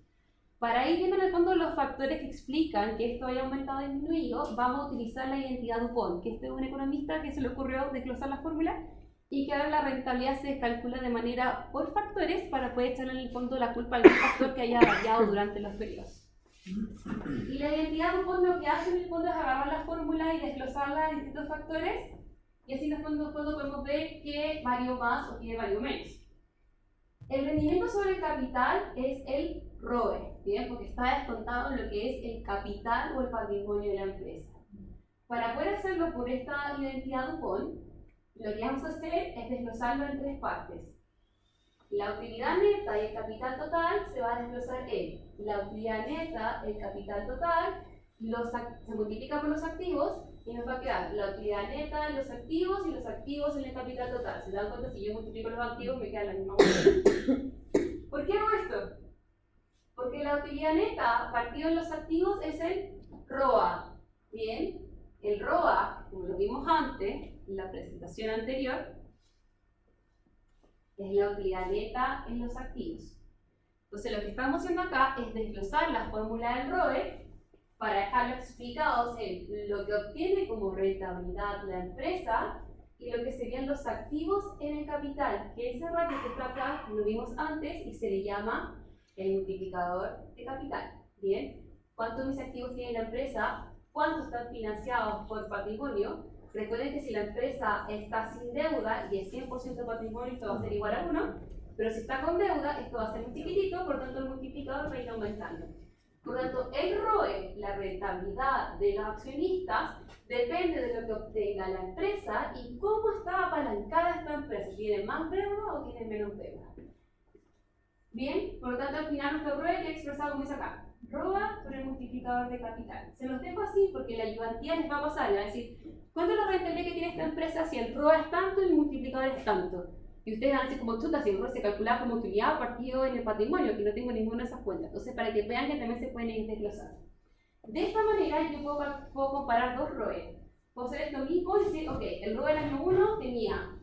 Para ir viendo en el fondo los factores que explican que esto haya aumentado o disminuido, vamos a utilizar la identidad DuPont, que este es un economista que se le ocurrió desglosar la fórmula y que ahora la rentabilidad se calcula de manera por factores para poder echarle en el fondo la culpa a algún factor que haya variado durante los periodos. Y la identidad DuPont lo que hace en el fondo es agarrar la fórmula y desglosarla en distintos factores y así en el fondo podemos ver qué varió más o qué varió menos. El rendimiento sobre el capital es el ROE, ¿bien? Porque está descontado en lo que es el capital o el patrimonio de la empresa. Para poder hacerlo por esta identidad DuPont, lo que vamos a hacer es desglosarlo en tres partes. La utilidad neta y el capital total se va a desglosar en la utilidad neta, el capital total, se multiplica por los activos y nos va a quedar la utilidad neta de los activos y los activos en el capital total. ¿Se dan cuenta? Si yo multiplico los activos me queda la misma utilidad. ¿Por qué hago esto? Porque la utilidad neta partido en los activos es el ROA. Bien, el ROA, como lo vimos antes, en la presentación anterior, es la utilidad neta en los activos. Entonces lo que estamos haciendo acá es desglosar la fórmula del ROE para dejarlo explicados en lo que obtiene como rentabilidad la empresa y lo que serían los activos en el capital, que ese ratio que está acá lo vimos antes y se le llama el multiplicador de capital. Bien, ¿cuántos mis activos tiene la empresa? ¿Cuántos están financiados por patrimonio? Recuerden que si la empresa está sin deuda y es 100% patrimonio, esto va a ser igual a 1, pero si está con deuda, esto va a ser muy chiquitito, por tanto el multiplicador va a ir aumentando. Por lo tanto, el ROE, la rentabilidad de los accionistas, depende de lo que obtenga la empresa y cómo está apalancada esta empresa. ¿Tiene más deuda o tiene menos deuda? Bien, por lo tanto, al final nuestro ROE queda expresado como dice acá. ROA por el multiplicador de capital. Se los dejo así porque la ayudantía les va a pasar, le va a decir, ¿cuánto es la rentabilidad que tiene esta empresa si el ROA es tanto y el multiplicador es tanto? Y ustedes van a decir como chuta, si el ROE se calcula como utilidad partido en el patrimonio, que no tengo ninguna de esas cuentas. Entonces, para que vean que también se pueden ir desglosando. De esta manera, yo puedo comparar dos ROE. Puedo hacer esto mismo y decir, ok, el ROE del año 1 tenía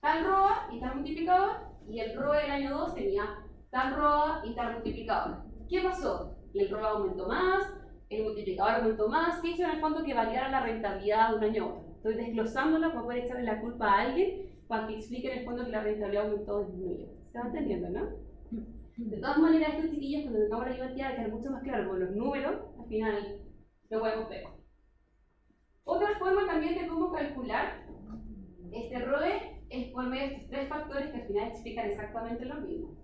tal ROA y tal multiplicador, y el ROE del año 2 tenía tal ROA y tal multiplicador. ¿Qué pasó? El ROA aumentó más, el multiplicador aumentó más, ¿qué hizo en el fondo que variara la rentabilidad de un año a otro? Estoy desglosándola para poder echarle la culpa a alguien para que explique en el fondo que la rentabilidad aumentó o disminuyó. ¿Se va entendiendo, no? De todas maneras, estos chiquillos, cuando tengamos la ayudantía, quedar mucho más claro con los números, al final lo podemos ver. Otra forma también de cómo calcular este ROE es por medio de estos tres factores que al final explican exactamente lo mismo.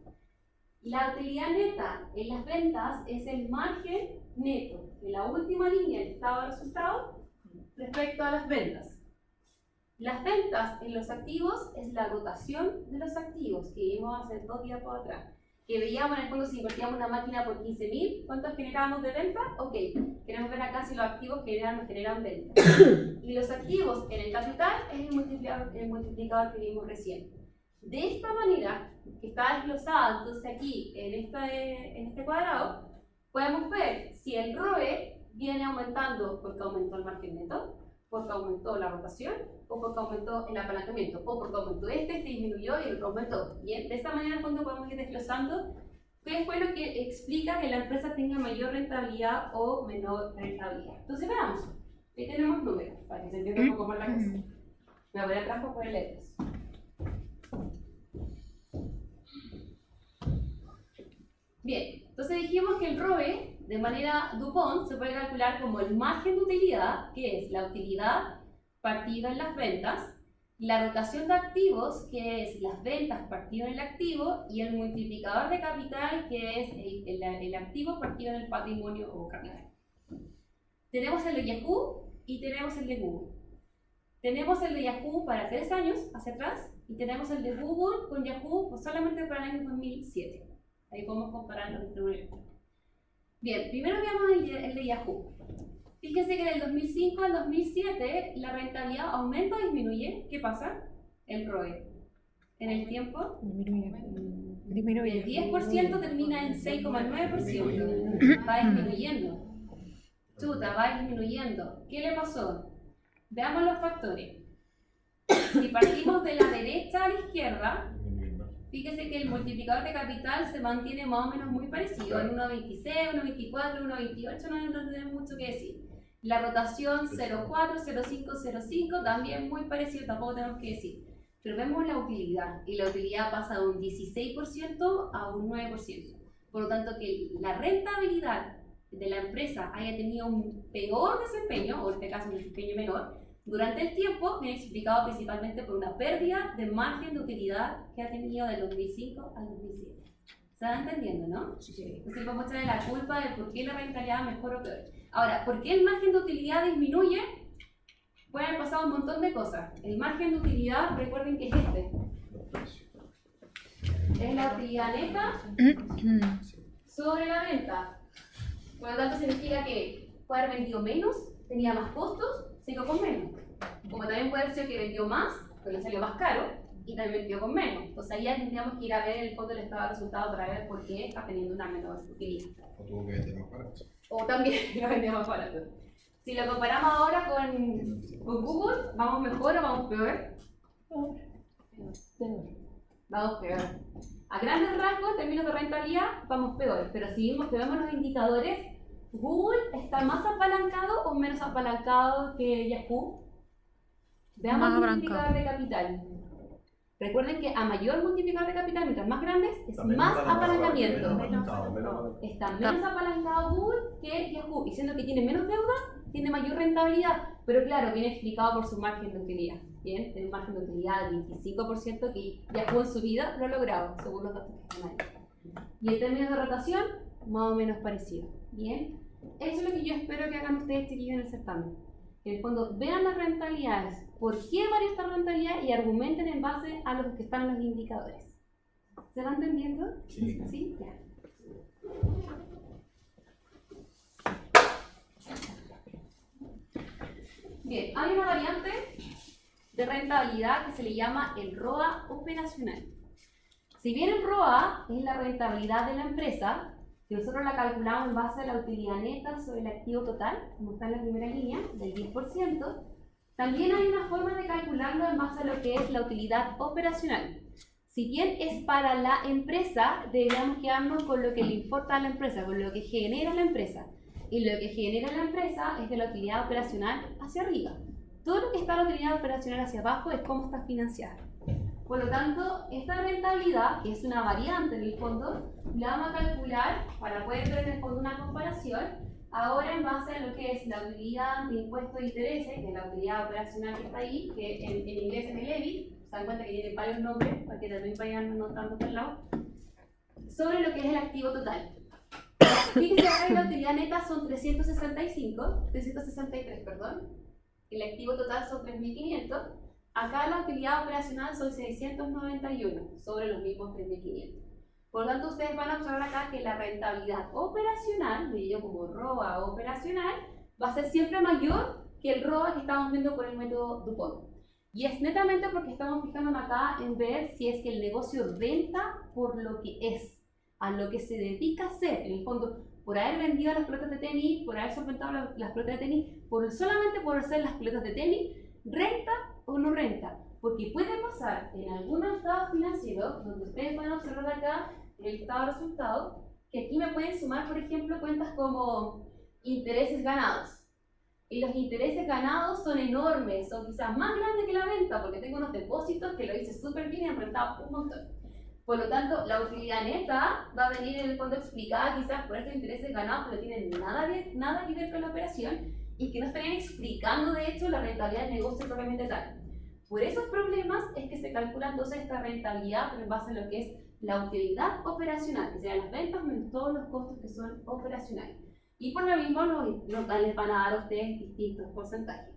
La utilidad neta en las ventas es el margen neto de la última línea del estado de resultados respecto a las ventas. Las ventas en los activos es la rotación de los activos que vimos hace 2 días por atrás. Que veíamos en el fondo si invertíamos una máquina por 15.000, ¿cuántos generábamos de venta? Ok, queremos ver acá si los activos generan o no generan venta. Y los activos en el capital es el multiplicador que vimos recién. De esta manera, que está desglosada entonces aquí en este cuadrado, podemos ver si el ROE viene aumentando porque aumentó el margen neto, porque aumentó la rotación, o porque aumentó el apalancamiento, o porque aumentó este disminuyó y el otro aumentó. Bien, de esta manera en el fondo podemos ir desglosando qué fue lo que explica que la empresa tenga mayor rentabilidad o menor rentabilidad. Entonces veamos, ahí tenemos números, para que se entienda un poco más la cosa. Me voy atrás para poder leerlos. Bien, entonces dijimos que el ROE De manera DuPont se puede calcular como el margen de utilidad, que es la utilidad partida en las ventas, la rotación de activos, que es las ventas partido en el activo, y el multiplicador de capital, que es el activo partido en el patrimonio o capital. Tenemos el de Yahoo y tenemos el de Google. Tenemos el de Yahoo para 3 años hacia atrás y tenemos el de Google con Yahoo pues solamente para el año 2007. Ahí podemos compararlo entre uno y otro. Bien, primero veamos el de Yahoo. Fíjense que del 2005 al 2007 la rentabilidad aumenta o disminuye. ¿Qué pasa? El ROE. En el tiempo, el 10% termina en 6,9%. Va disminuyendo. Chuta, va disminuyendo. ¿Qué le pasó? Veamos los factores. Si partimos de la derecha a la izquierda, fíjese que el multiplicador de capital se mantiene más o menos muy parecido, en 1,26, 1,24, 1,28, no tenemos mucho que decir. La rotación 0,4, 0,5, 0,5, también muy parecido, tampoco tenemos que decir. Pero vemos la utilidad, y la utilidad pasa de un 16% a un 9%. Por lo tanto, que la rentabilidad de la empresa haya tenido un peor desempeño, o en este caso un desempeño menor, durante el tiempo viene explicado principalmente por una pérdida de margen de utilidad que ha tenido del 2005 al 2007. ¿Se va entendiendo, no? Sí. Entonces vamos a echarle la culpa de por qué la rentabilidad mejor o peor. Ahora, ¿por qué el margen de utilidad disminuye? Pueden haber pasado un montón de cosas. El margen de utilidad, recuerden que es este. Es la utilidad neta sobre la venta. Por lo tanto, significa que puede haber vendido menos, tenía más costos, se quedó con menos. Como también puede ser que vendió más, pero le salió más caro, y también vendió con menos. Entonces ahí ya tendríamos que ir a ver el fondo del estado de resultados para ver por qué está teniendo una menor utilidad. O tuvo que vender más barato. O también lo vendió más barato. Si lo comparamos ahora con Google, ¿vamos mejor o vamos peor? Vamos peor. A grandes rasgos, en términos de rentabilidad, vamos peor. Pero si vemos los indicadores, ¿Google está más apalancado o menos apalancado que Yahoo? Veamos el multiplicador de capital. Recuerden que a mayor multiplicador de capital, mientras más grandes, es más apalancamiento. Está menos apalancado Google que Yahoo, y siendo que tiene menos deuda, tiene mayor rentabilidad. Pero claro, viene explicado por su margen de utilidad. Bien, tiene un margen de utilidad del 25% que Yahoo en su vida lo ha logrado, según los datos que están ahí. Y en términos de rotación, más o menos parecido. Bien, eso es lo que yo espero que hagan ustedes, chiquillos, en el certamen. En el fondo, vean las rentabilidades, por qué varía esta rentabilidad y argumenten en base a los que están en los indicadores. ¿Se va entendiendo? Sí. ¿Sí? Ya. Bien, hay una variante de rentabilidad que se le llama el ROA operacional. Si bien el ROA es la rentabilidad de la empresa, que nosotros la calculamos en base a la utilidad neta sobre el activo total, como está en la primera línea, del 10%, también hay una forma de calcularlo en base a lo que es la utilidad operacional. Si bien es para la empresa, deberíamos quedarnos con lo que le importa a la empresa, con lo que genera la empresa. Y lo que genera la empresa es de la utilidad operacional hacia arriba. Todo lo que está en la utilidad operacional hacia abajo es cómo está financiada. Por lo tanto, esta rentabilidad, que es una variante en el fondo, la vamos a calcular para poder ver en el fondo una comparación, ahora en base a lo que es la utilidad de impuestos e intereses, que es la utilidad operacional que está ahí, que en inglés es el EBIT, se dan cuenta que tiene varios nombres, para que también vayan anotando por el lado, sobre lo que es el activo total. Fíjense acá que la utilidad neta son 363, perdón, el activo total son 3.500, acá la utilidad operacional son 691 sobre los mismos 3.500. Por lo tanto, ustedes van a observar acá que la rentabilidad operacional, medido como ROA operacional, va a ser siempre mayor que el ROA que estamos viendo por el método DuPont. Y es netamente porque estamos fijándonos acá en ver si es que el negocio renta por lo que es, a lo que se dedica a hacer. En el fondo, por haber vendido las pelotas de tenis, por haber solventado las pelotas de tenis, solamente por hacer las pelotas de tenis, ¿renta o no renta? Porque puede pasar en algunos estados financieros, donde ustedes pueden observar acá el estado de resultados, que aquí me pueden sumar, por ejemplo, cuentas como intereses ganados. Y los intereses ganados son enormes, son quizás más grandes que la venta, porque tengo unos depósitos que lo hice súper bien y han rentado un montón. Por lo tanto, la utilidad neta va a venir en el fondo explicada quizás por estos intereses ganados que no tienen nada que ver con la operación y que no estarían explicando de hecho la rentabilidad del negocio propiamente tal. Por esos problemas es que se calcula entonces esta rentabilidad, pero en base a lo que es la utilidad operacional, que sean las ventas menos todos los costos que son operacionales. Y por lo mismo los locales van a dar a ustedes distintos porcentajes.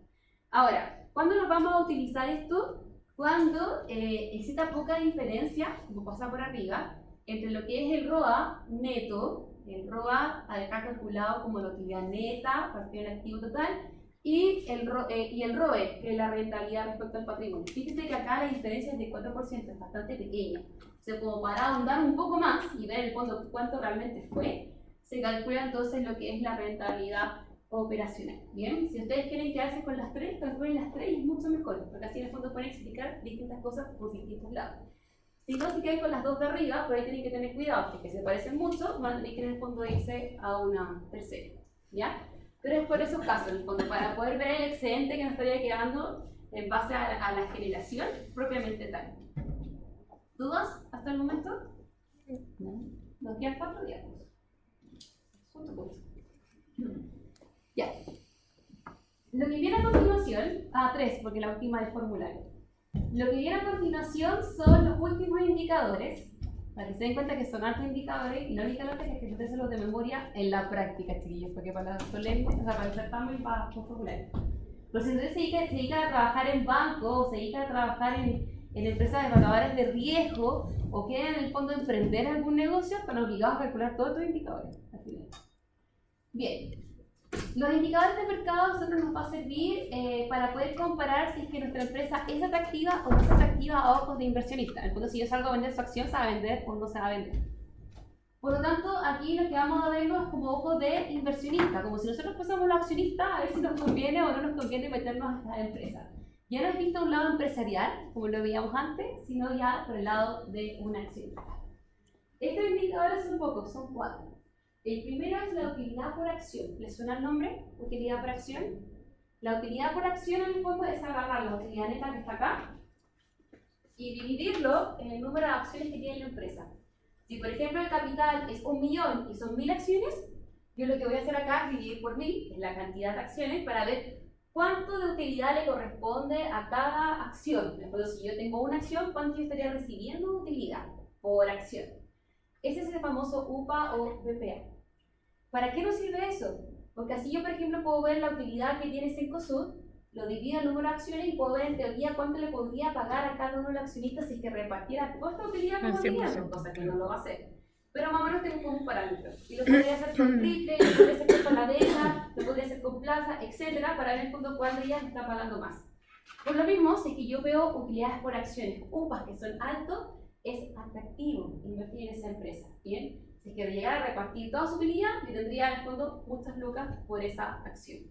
Ahora, ¿cuándo nos vamos a utilizar esto? Cuando exista poca diferencia, como pasa por arriba, entre lo que es el ROA neto, el ROA acá calculado como la utilidad neta, partido del activo total, y el ROE, que es la rentabilidad respecto al patrimonio. Fíjense que acá la diferencia es de 4%, es bastante pequeña. O sea, como para ahondar un poco más y ver en el fondo cuánto realmente fue, se calcula entonces lo que es la rentabilidad operacional. Bien, si ustedes quieren quedarse con las tres, calculen las tres y es mucho mejor, porque así en el fondo pueden explicar distintas cosas por distintos lados. Si no se quedan con las dos de arriba, por ahí tienen que tener cuidado, porque se parecen mucho, van a tener que en el fondo irse a una tercera. ¿Ya? Pero es por esos casos, en el fondo, para poder ver el excedente que nos estaría quedando en base a la generación propiamente tal. ¿Dudas hasta el momento? No. Nos quedan 4 diapos. Justo por eso. Ya. Lo que viene a continuación, 3, porque la última es formulario. Lo que viene a continuación son los últimos indicadores, para que se den cuenta que son altos indicadores, y la única lógica es que ustedes se los de memoria en la práctica, chiquillos, porque para la solemne, o sea, para el certamen y para los formularios. Pero si ustedes se dedican a trabajar en banco, o se dedican a trabajar en empresas evaluadoras de riesgo, o quieren en el fondo emprender algún negocio, están obligados a calcular todos estos indicadores al final. Bien. Los indicadores de mercado a nosotros nos va a servir para poder comparar si es que nuestra empresa es atractiva o no es atractiva a ojos de inversionista. En el fondo, si yo salgo a vender su acción, ¿se va a vender o no se va a vender? Por lo tanto, aquí lo que vamos a verlo es como ojos de inversionista, como si nosotros fuésemos los accionistas a ver si nos conviene o no nos conviene meternos a esta empresa. Ya no es visto un lado empresarial, como lo veíamos antes, sino ya por el lado de una accionista. Estos indicadores son pocos, son 4. El primero es la utilidad por acción. ¿Les suena el nombre? Utilidad por acción. La utilidad por acción en el fondo es agarrar la utilidad neta que está acá y dividirlo en el número de acciones que tiene la empresa. Si por ejemplo el capital es 1.000.000 y son 1.000 acciones, yo lo que voy a hacer acá es dividir por 1.000, que es la cantidad de acciones, para ver cuánto de utilidad le corresponde a cada acción. Entonces, si yo tengo una acción, ¿cuánto yo estaría recibiendo de utilidad por acción? Ese es el famoso UPA o BPA. ¿Para qué nos sirve eso? Porque así yo, por ejemplo, puedo ver la utilidad que tiene Cencosud, lo divido en número de acciones y puedo ver en teoría cuánto le podría pagar a cada uno de los accionistas si es que repartiera toda esta utilidad como dividendo, cosa que no lo va a hacer. Pero más o menos tengo como un parámetro. Y lo podría hacer con triple, lo podría hacer con Paladera, lo podría hacer con Plaza, etcétera, para ver en el fondo cuál de ellas está pagando más. Por lo mismo, si es que yo veo utilidades por acciones, UPAs que son altos, es atractivo invertir en esa empresa. ¿Bien? Si es que llegara a repartir toda su utilidad, yo tendría en el fondo muchas lucas por esa acción.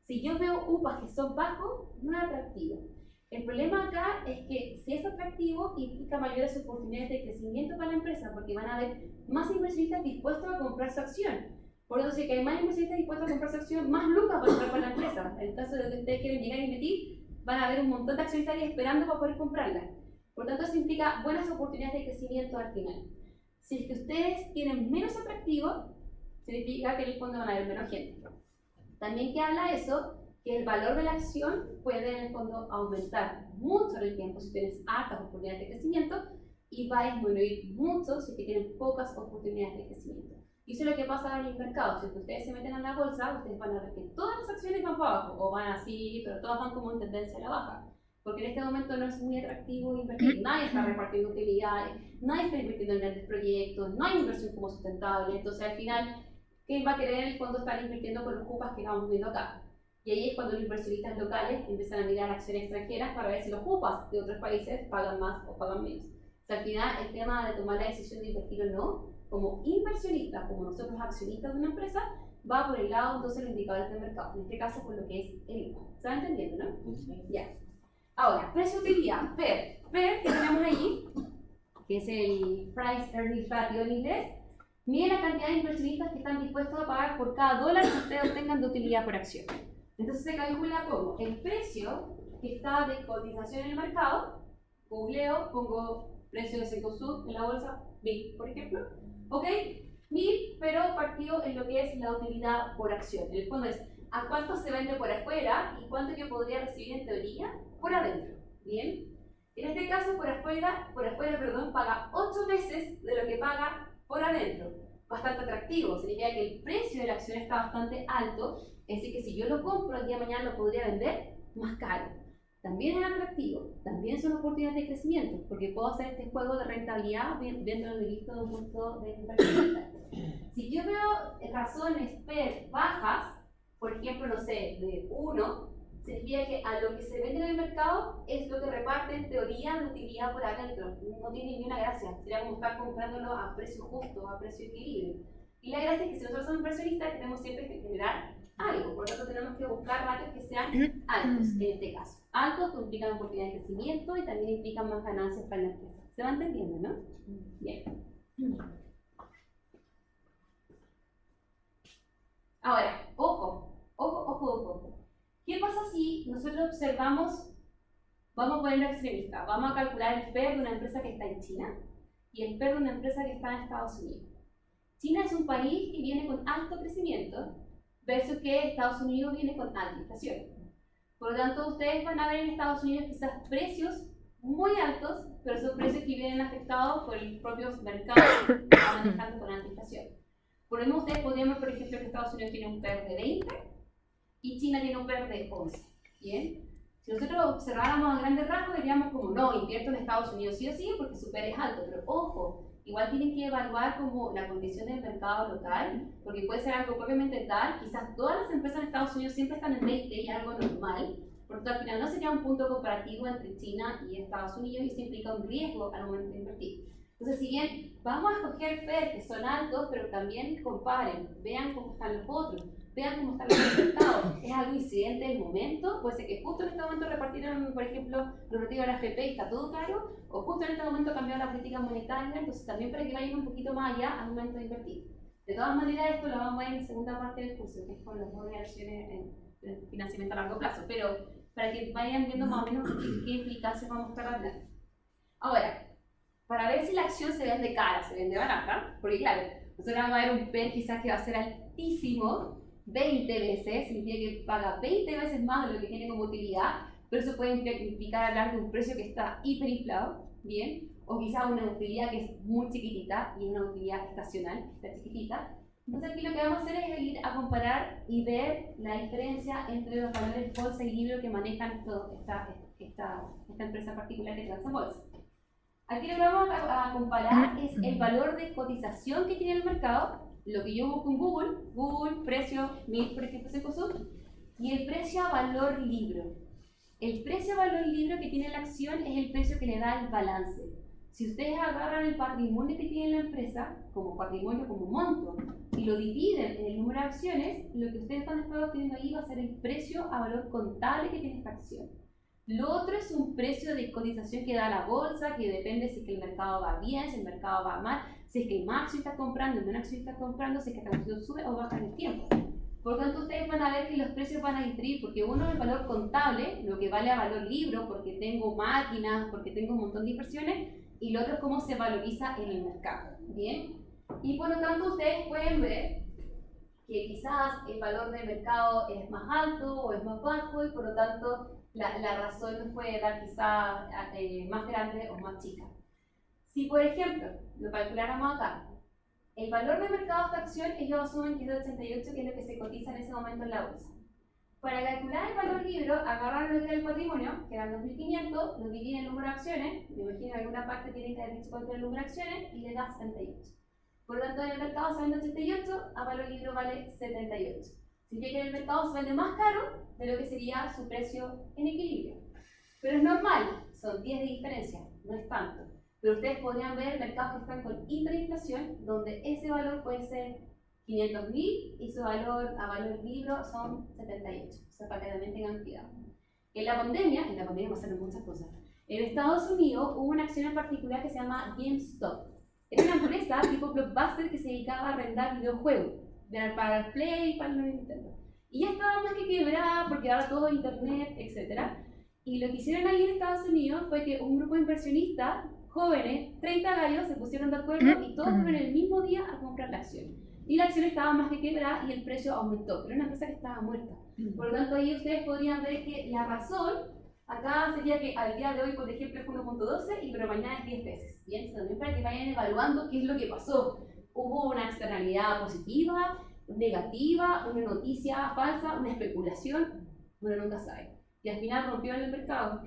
Si yo veo UPAs que son bajos, no es atractivo. El problema acá es que si es atractivo, implica mayores oportunidades de crecimiento para la empresa, porque van a haber más inversionistas dispuestos a comprar su acción. Por eso, si hay más inversionistas dispuestos a comprar su acción, más lucas van a entrar para la empresa. En el caso de que ustedes quieren llegar a invertir, van a haber un montón de accionistas esperando para poder comprarla. Por tanto, eso implica buenas oportunidades de crecimiento al final. Si es que ustedes tienen menos atractivo, significa que en el fondo van a haber menos gente. También que habla eso, que el valor de la acción puede en el fondo aumentar mucho en el tiempo si tienes altas oportunidades de crecimiento y va a disminuir mucho si tienen pocas oportunidades de crecimiento. Y eso es lo que pasa en el mercado. Si ustedes se meten en la bolsa, ustedes van a ver que todas las acciones van para abajo, o van así, pero todas van como en tendencia a la baja. Porque en este momento no es muy atractivo invertir, nadie está repartiendo utilidades, nadie está invirtiendo en grandes proyectos, no hay inversión como sustentable, entonces al final, ¿quién va a querer en el fondo estar invirtiendo con los UPAs que estamos viendo acá? Y ahí es cuando los inversionistas locales empiezan a mirar acciones extranjeras para ver si los UPAs de otros países pagan más o pagan menos. O sea, al final el tema de tomar la decisión de invertir o no, como inversionistas, como nosotros accionistas de una empresa, va por el lado entonces los indicadores de mercado, en este caso por lo que es el UPA. ¿Se va entendiendo, no? Ya. Ahora, precio-utilidad, PER, que tenemos ahí, que es el Price Earnings Ratio en inglés, mide la cantidad de inversionistas que están dispuestos a pagar por cada dólar que ustedes obtengan de utilidad por acción. Entonces se calcula como el precio que está de cotización en el mercado, googleo, pongo precio de Cencosud en la bolsa, 1000, por ejemplo. ¿Ok? 1000, pero partido en lo que es la utilidad por acción. En el fondo es a cuánto se vende por afuera y cuánto yo podría recibir en teoría por adentro. ¿Bien? En este caso, por afuera, paga 8 veces de lo que paga por adentro. Bastante atractivo, significa que el precio de la acción está bastante alto, es decir, que si yo lo compro el día de mañana lo podría vender más caro. También es atractivo, también son oportunidades de crecimiento, porque puedo hacer este juego de rentabilidad viéndolo visto de un punto de inversión. Si yo veo razones PER bajas, por ejemplo, no sé, de 1, significa que a lo que se vende en el mercado es lo que reparte en teoría de utilidad por adentro. No tiene ni una gracia, sería como estar comprándolo a precio justo, a precio equilibrio. Y la gracia es que si nosotros somos inversionistas tenemos siempre que generar algo, por lo tanto tenemos que buscar ratios que sean altos, en este caso. Altos que implican oportunidad de crecimiento y también implican más ganancias para la empresa. ¿Se va entendiendo, no? Bien. Ahora, ojo. ¿Qué pasa si nosotros observamos, vamos a ponerlo extremista, vamos a calcular el PER de una empresa que está en China y el PER de una empresa que está en Estados Unidos? China es un país que viene con alto crecimiento versus que Estados Unidos viene con alta inflación. Por lo tanto, ustedes van a ver en Estados Unidos quizás precios muy altos, pero son precios que vienen afectados por los propios mercados que están manejando con alta inflación. Por lo mismo, ustedes podrían ver, por ejemplo, que Estados Unidos tiene un PER de 20 y China tiene un PER de 11. ¿Bien? Si nosotros observáramos a grandes rasgos, diríamos como no, invierto en Estados Unidos sí o sí porque su PER es alto, pero ojo, igual tienen que evaluar como la condición del mercado local, porque puede ser algo propiamente tal, quizás todas las empresas en Estados Unidos siempre están en 20 y es algo normal, por lo tanto al final no sería un punto comparativo entre China y Estados Unidos y eso implica un riesgo al momento de invertir. Entonces, si bien vamos a escoger PER que son altos, pero también comparen, vean cómo están los otros, vean cómo están los mercados. ¿Es algo incidente del momento? Puede ser que justo en este momento repartieron, por ejemplo, los retiros de la AFP y está todo caro, o justo en este momento cambiaron la política monetaria, entonces también para que vayan un poquito más allá al momento de invertir. De todas maneras, esto lo vamos a ver en la segunda parte del curso, que es con los modelos de acciones en financiamiento a largo plazo, pero para que vayan viendo más o menos qué implicancias vamos a estar hablando. Ahora, para ver si la acción se vende cara, se vende barata, porque claro, nosotros vamos a ver un PER quizás que va a ser altísimo, 20 veces, significa que paga 20 veces más de lo que tiene como utilidad, pero eso puede implicar hablar de un precio que está hiperinflado, ¿bien? O quizás una utilidad que es muy chiquitita y una utilidad estacional, que está chiquitita. Entonces aquí lo que vamos a hacer es ir a comparar y ver la diferencia entre los valores bolsa y libro que manejan esta empresa particular que transa bolsa. Aquí lo que vamos a comparar es el valor de cotización que tiene el mercado, lo que yo busco en Google, precio 1000 por ejemplo Cencosud, y el precio a valor libro. El precio a valor libro que tiene la acción es el precio que le da el balance. Si ustedes agarran el patrimonio que tiene la empresa, como patrimonio, como monto, y lo dividen en el número de acciones, lo que ustedes van a estar obteniendo ahí va a ser el precio a valor contable que tiene esta acción. Lo otro es un precio de cotización que da la bolsa, que depende si es que el mercado va bien, si el mercado va mal, si es que más acción está comprando, menos acción está comprando, si es que esta acción sube o baja en el tiempo. Por lo tanto, ustedes van a ver que los precios van a diferir, porque uno es el valor contable, lo que vale a valor libro, porque tengo máquinas, porque tengo un montón de inversiones, y lo otro es cómo se valoriza en el mercado. ¿Bien? Y por lo tanto, ustedes pueden ver que quizás el valor del mercado es más alto o es más bajo, y por lo tanto, la razón nos puede dar quizás más grande o más chica. Si, por ejemplo, lo calculáramos acá, el valor de mercado de esta acción, ellos asumen que es de 88, que es lo que se cotiza en ese momento en la bolsa. Para calcular el valor libro, agarran lo que era el patrimonio, que eran 2.500, lo dividen en el número de acciones, me imagino que en alguna parte tienen que haber dicho cuánto es el número de acciones, y le da 78. Por lo tanto, en el mercado se vende 88, a valor libro vale 78. Significa que en el mercado se vende más caro de lo que sería su precio en equilibrio. Pero es normal, son 10 de diferencia, no es tanto. Pero ustedes podrían ver mercados que están con hiperinflación, donde ese valor puede ser 500.000 y su valor a valor libro son 78. O sea, para que también tengan cuidado. En la pandemia pasaron muchas cosas. En Estados Unidos hubo una acción en particular que se llama GameStop. Era una empresa tipo Blockbuster que se dedicaba a arrendar videojuegos para el Play y para el Nintendo. Y ya estaba más que quebrada porque ahora todo internet, etc. Y lo que hicieron ahí en Estados Unidos fue que un grupo de inversionistas jóvenes, 30 gallos, se pusieron de acuerdo y todos fueron el mismo día a comprar la acción. Y la acción estaba más que quebrada y el precio aumentó, pero era una empresa que estaba muerta. Por lo tanto, ahí ustedes podrían ver que la razón acá sería que al día de hoy, por ejemplo, es 1.12 y pero mañana es 10 veces. Bien, también para que vayan evaluando qué es lo que pasó. Hubo una externalidad positiva, negativa, una noticia falsa, una especulación, bueno, nunca sabe. Y al final rompió en el mercado.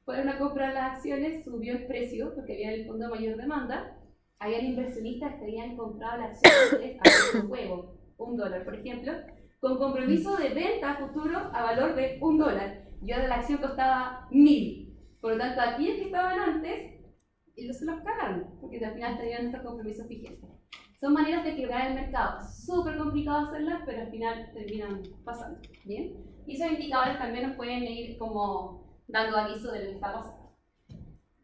Fueron a comprar las acciones, subió el precio porque había en el fondo mayor demanda. Habían inversionistas que habían comprado las acciones a un juego, $1, por ejemplo, con compromiso de venta futuro a valor de $1. Y ahora la acción costaba 1.000. Por lo tanto, aquellos que estaban antes, ellos se los cagaron, porque al final tenían estos compromisos vigentes. Son maneras de quebrar el mercado, súper complicado hacerlas, pero al final terminan pasando, ¿bien? Y esos indicadores también nos pueden ir como dando aviso de lo que está pasando.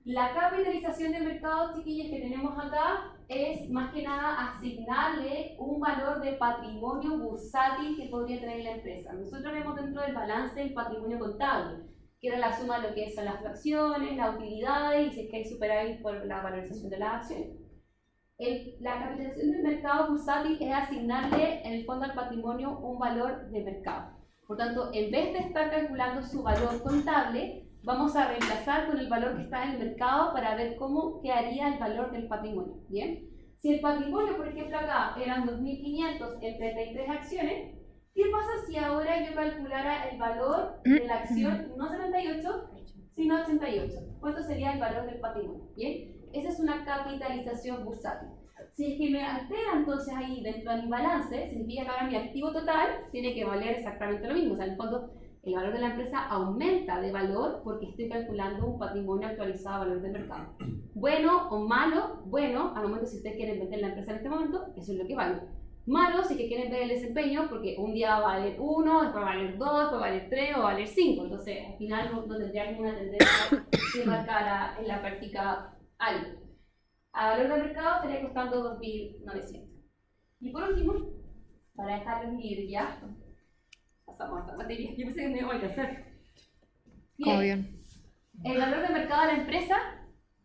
La capitalización del mercado, chiquillos, que tenemos acá es más que nada asignarle un valor de patrimonio bursátil que podría tener la empresa. Nosotros vemos dentro del balance el patrimonio contable, que era la suma de lo que son las acciones, las utilidades y si es que hay superávit por la valorización de las acciones. La capitalización del mercado bursátil es asignarle en el fondo al patrimonio un valor de mercado. Por tanto, en vez de estar calculando su valor contable, vamos a reemplazar con el valor que está en el mercado para ver cómo quedaría el valor del patrimonio. ¿Bien? Si el patrimonio, por ejemplo, acá eran 2.500 en 33 acciones, ¿qué pasa si ahora yo calculara el valor de la acción, no 78, sino 88? ¿Cuánto sería el valor del patrimonio? ¿Bien? Esa es una capitalización bursátil. Si es que me altera entonces ahí dentro de mi balance, significa que ahora mi activo total tiene que valer exactamente lo mismo. O sea, en el fondo, el valor de la empresa aumenta de valor porque estoy calculando un patrimonio actualizado a valor de mercado. Bueno o malo, bueno, al momento si ustedes quieren vender la empresa en este momento, eso es lo que vale. Malo si que quieren ver el desempeño porque un día va a valer 1, después va a valer 2, después va a valer 3 o va a valer 5. Entonces, al final no tendría ninguna tendencia que marcara en la práctica algo. A valor de mercado estaría costando 2.900. Y por último, para dejarlos ir ya, pasamos a esta materia. Yo pensé que me iba a alcanzar. Bien. El valor de mercado de la empresa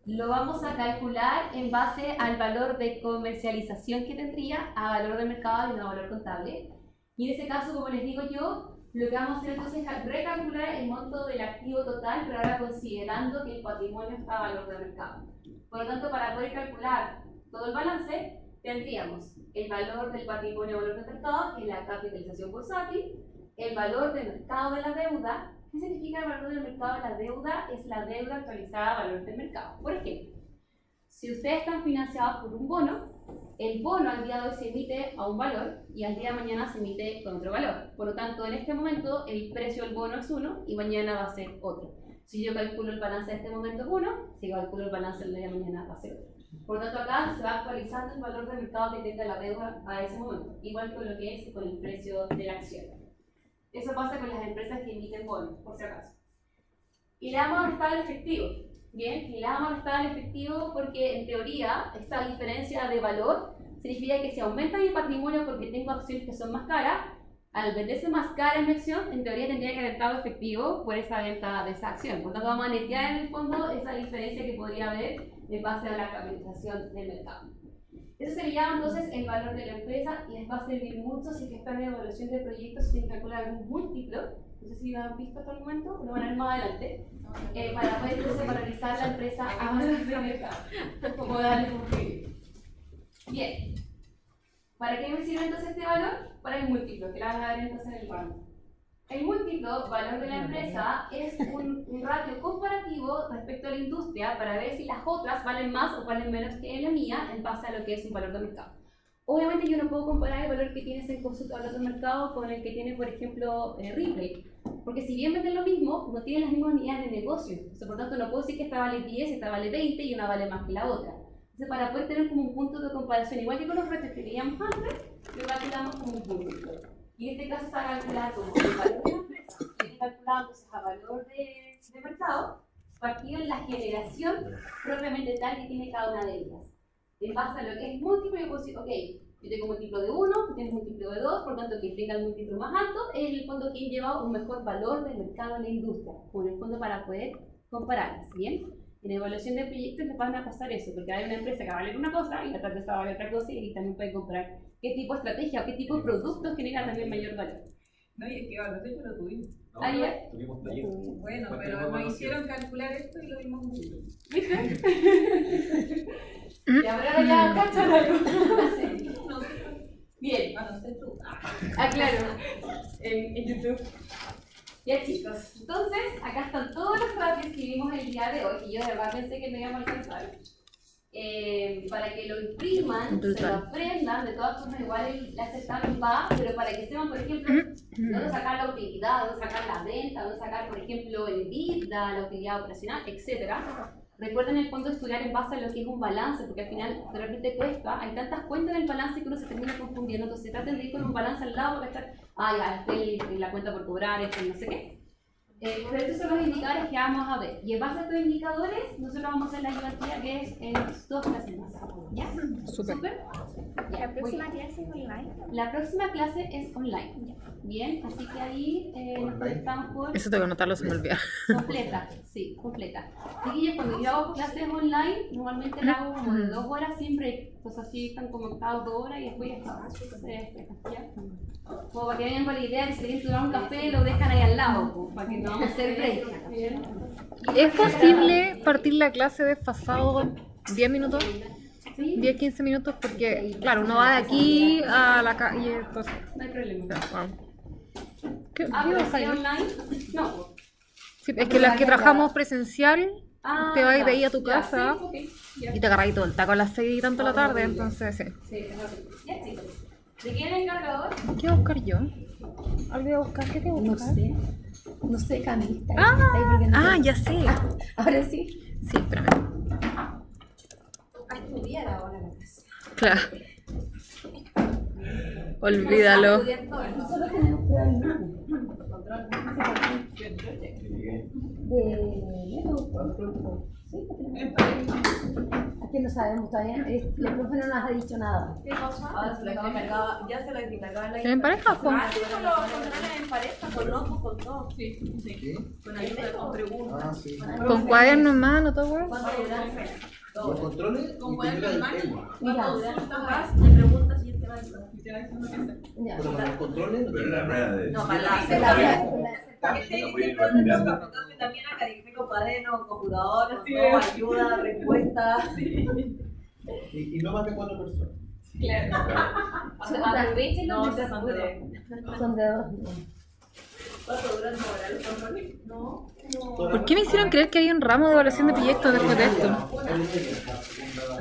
lo vamos a calcular en base al valor de comercialización que tendría a valor de mercado y no a valor contable. Y en ese caso, como les digo yo, lo que vamos a hacer entonces es recalcular el monto del activo total, pero ahora considerando que el patrimonio está a valor de mercado. Por lo tanto, para poder calcular todo el balance, tendríamos el valor del patrimonio a valor de mercado, que es la capitalización bursátil, el valor de mercado de la deuda. ¿Qué significa el valor del mercado de la deuda? Es la deuda actualizada a valor del mercado. Por ejemplo, si ustedes están financiados por un bono, el bono al día de hoy se emite a un valor y al día de mañana se emite con otro valor. Por lo tanto, en este momento el precio del bono es 1 y mañana va a ser otro. Si yo calculo el balance de este momento es 1, si calculo el balance del día de mañana va a ser otro. Por lo tanto, acá se va actualizando el valor del mercado que tenga la deuda a ese momento, igual que lo que es con el precio de la acción. Eso pasa con las empresas que emiten bonos, por si acaso. Y le vamos a restar el efectivo. Bien, y le vamos a restar el efectivo porque en teoría esta diferencia de valor significa que si aumenta mi patrimonio porque tengo acciones que son más caras, al venderse más cara en mi acción, en teoría tendría que haber dado efectivo por esa venta de esa acción. Por tanto, vamos a netear en el fondo esa diferencia que podría haber en base a la capitalización del mercado. Eso se le llama entonces el valor de la empresa y les va a servir mucho si es que están en evaluación de proyectos, si tienen que calcular algún múltiplo. No sé si lo han visto hasta el momento, lo van a ver más adelante, para poder entonces valorizar la empresa a valor de mercado, como darle un equilibrio. Bien, ¿para qué me sirve entonces este valor? Para el múltiplo, que lo van a ver entonces en el rango. El múltiplo, valor de la empresa, es un ratio comparativo respecto a la industria para ver si las otras valen más o valen menos que la mía en base a lo que es un valor de mercado. Obviamente yo no puedo comparar el valor que tiene ese concepto de valor de mercado con el que tiene, por ejemplo, Ripley, porque si bien venden lo mismo, no tienen las mismas unidades de negocio. O sea, por tanto, no puedo decir que esta vale 10, esta vale 20 y una vale más que la otra. Entonces, para poder tener como un punto de comparación, igual que con los ratios que veíamos antes, lo calculamos como un múltiplo. Y en este caso está calculado como el valor de la empresa, que es calculado entonces a valor de mercado, partido en la generación propiamente tal que tiene cada una de ellas. En base a lo que es múltiplo, yo puedo decir, ok, yo tengo un múltiplo de 1, tú tienes un múltiplo de 2, por tanto, quien tenga el múltiplo más alto es en el fondo quien lleva un mejor valor de mercado en la industria, con el fondo para poder compararlas, ¿bien? En evaluación de proyectos les van a pasar eso, porque hay una empresa que va a valer una cosa y la otra empresa va a valer otra cosa y también pueden comprar qué tipo de estrategia o qué tipo de productos genera también mayor valor. No, y es que evaluación yo lo tuvimos. No, Ayer. tuvimos taller. Bueno, Pues pero tenemos me evaluación. hicieron calcular esto y lo vimos mucho. ¿Viste? Y ahora ya cachan algo. No sé. Bien. Ah, no sé tú. Ah, claro, en YouTube. Ya chicos, entonces acá están todos los papeles que vimos el día de hoy, y yo de verdad pensé que no íbamos a alcanzar. Para que lo impriman, se lo aprendan, de todas formas igual el certamen va, pero para que sepan, por ejemplo, dónde sacar la utilidad, dónde sacar la venta, dónde sacar, por ejemplo, el EBITDA, la utilidad operacional, etc. Recuerden en el fondo estudiar en base a lo que es un balance, porque al final de repente cuesta, hay tantas cuentas en el balance que uno se termina confundiendo, entonces traten de ir con un balance al lado para estar, ya, la cuenta por cobrar, no sé qué. Pero estos son los indicadores que vamos a ver. Y en base a estos indicadores, nosotros vamos a hacer la ayudantía que es en 2 clases más. ¿Ya? Súper. Ya, La próxima clase es online. la próxima clase es online. Bien, así que ahí nos conectamos por Eso tengo que anotarlo, se me olvida. completa. Sí, completa. Chiquillos, cuando yo hago clases online, normalmente la hago como de 2 horas siempre. Pues así están conectados 2 horas y después ya está. ¿Ya? Como para que vengan con la idea de si quieren tomar un café, lo dejan ahí al lado, pues, para que no vamos a hacer break. ¿Bien? ¿Es posible partir la clase desfasado en 10 minutos? ¿Sí? 10-15 minutos, porque, claro, uno va de aquí a la calle, entonces. No hay problema. Wow. ¿Qué Pero pasa si ahí? online, no. Sí, es que las que trabajamos presencial, te vas ya, de ahí a tu ya, casa sí, ok, ya. y te agarras todo el taco a las 6 y tanto de la tarde, entonces sí. Sí, es horrible. Ya, chicos. ¿De quién es el cargador? ¿Qué voy a buscar yo? ¿Algo voy a buscar? ¿Qué te voy a No buscar? sé. No sé, Cami. Está ahí porque no sé. Ya sé. Ahora sí. Sí, espérame. A estudiar ahora la casa. Claro. Olvídalo. Nosotros tenemos prueba el lunes. De método. Sí, es que no sabemos todavía. El profe no nos ha dicho nada. ¿Qué cosa? Ahora se la encargaba, ya se la encargaba la ¿En pareja? ¿Con? Ah, sí, con los controles en pareja, con notebook, con todo. Sí, sí. ¿Qué? Con ayuda, con preguntas. Ah, sí. ¿Con cuaderno en mano, todo, güey? ¿Cuánto dura? Los controles Con y cuaderno te en ayuda el mano. tema. ¿Cuánto dura? Vas, le preguntas y él te va a decir. Y te va diciendo qué hacer. Ya. Pero con los controles no Pero tiene la prueba de. No, para la Se la segunda. voy Entonces también acá dice cuaderno, computador, Sí. todo, ayuda, respuesta. y no más de 4 personas. Aprovechenlo No, mientras son de puedan. Son de dos. ¿Cuánto duran ahora los controles? No. ¿Por qué me hicieron creer que había un ramo de evaluación de proyectos después de esto? esto?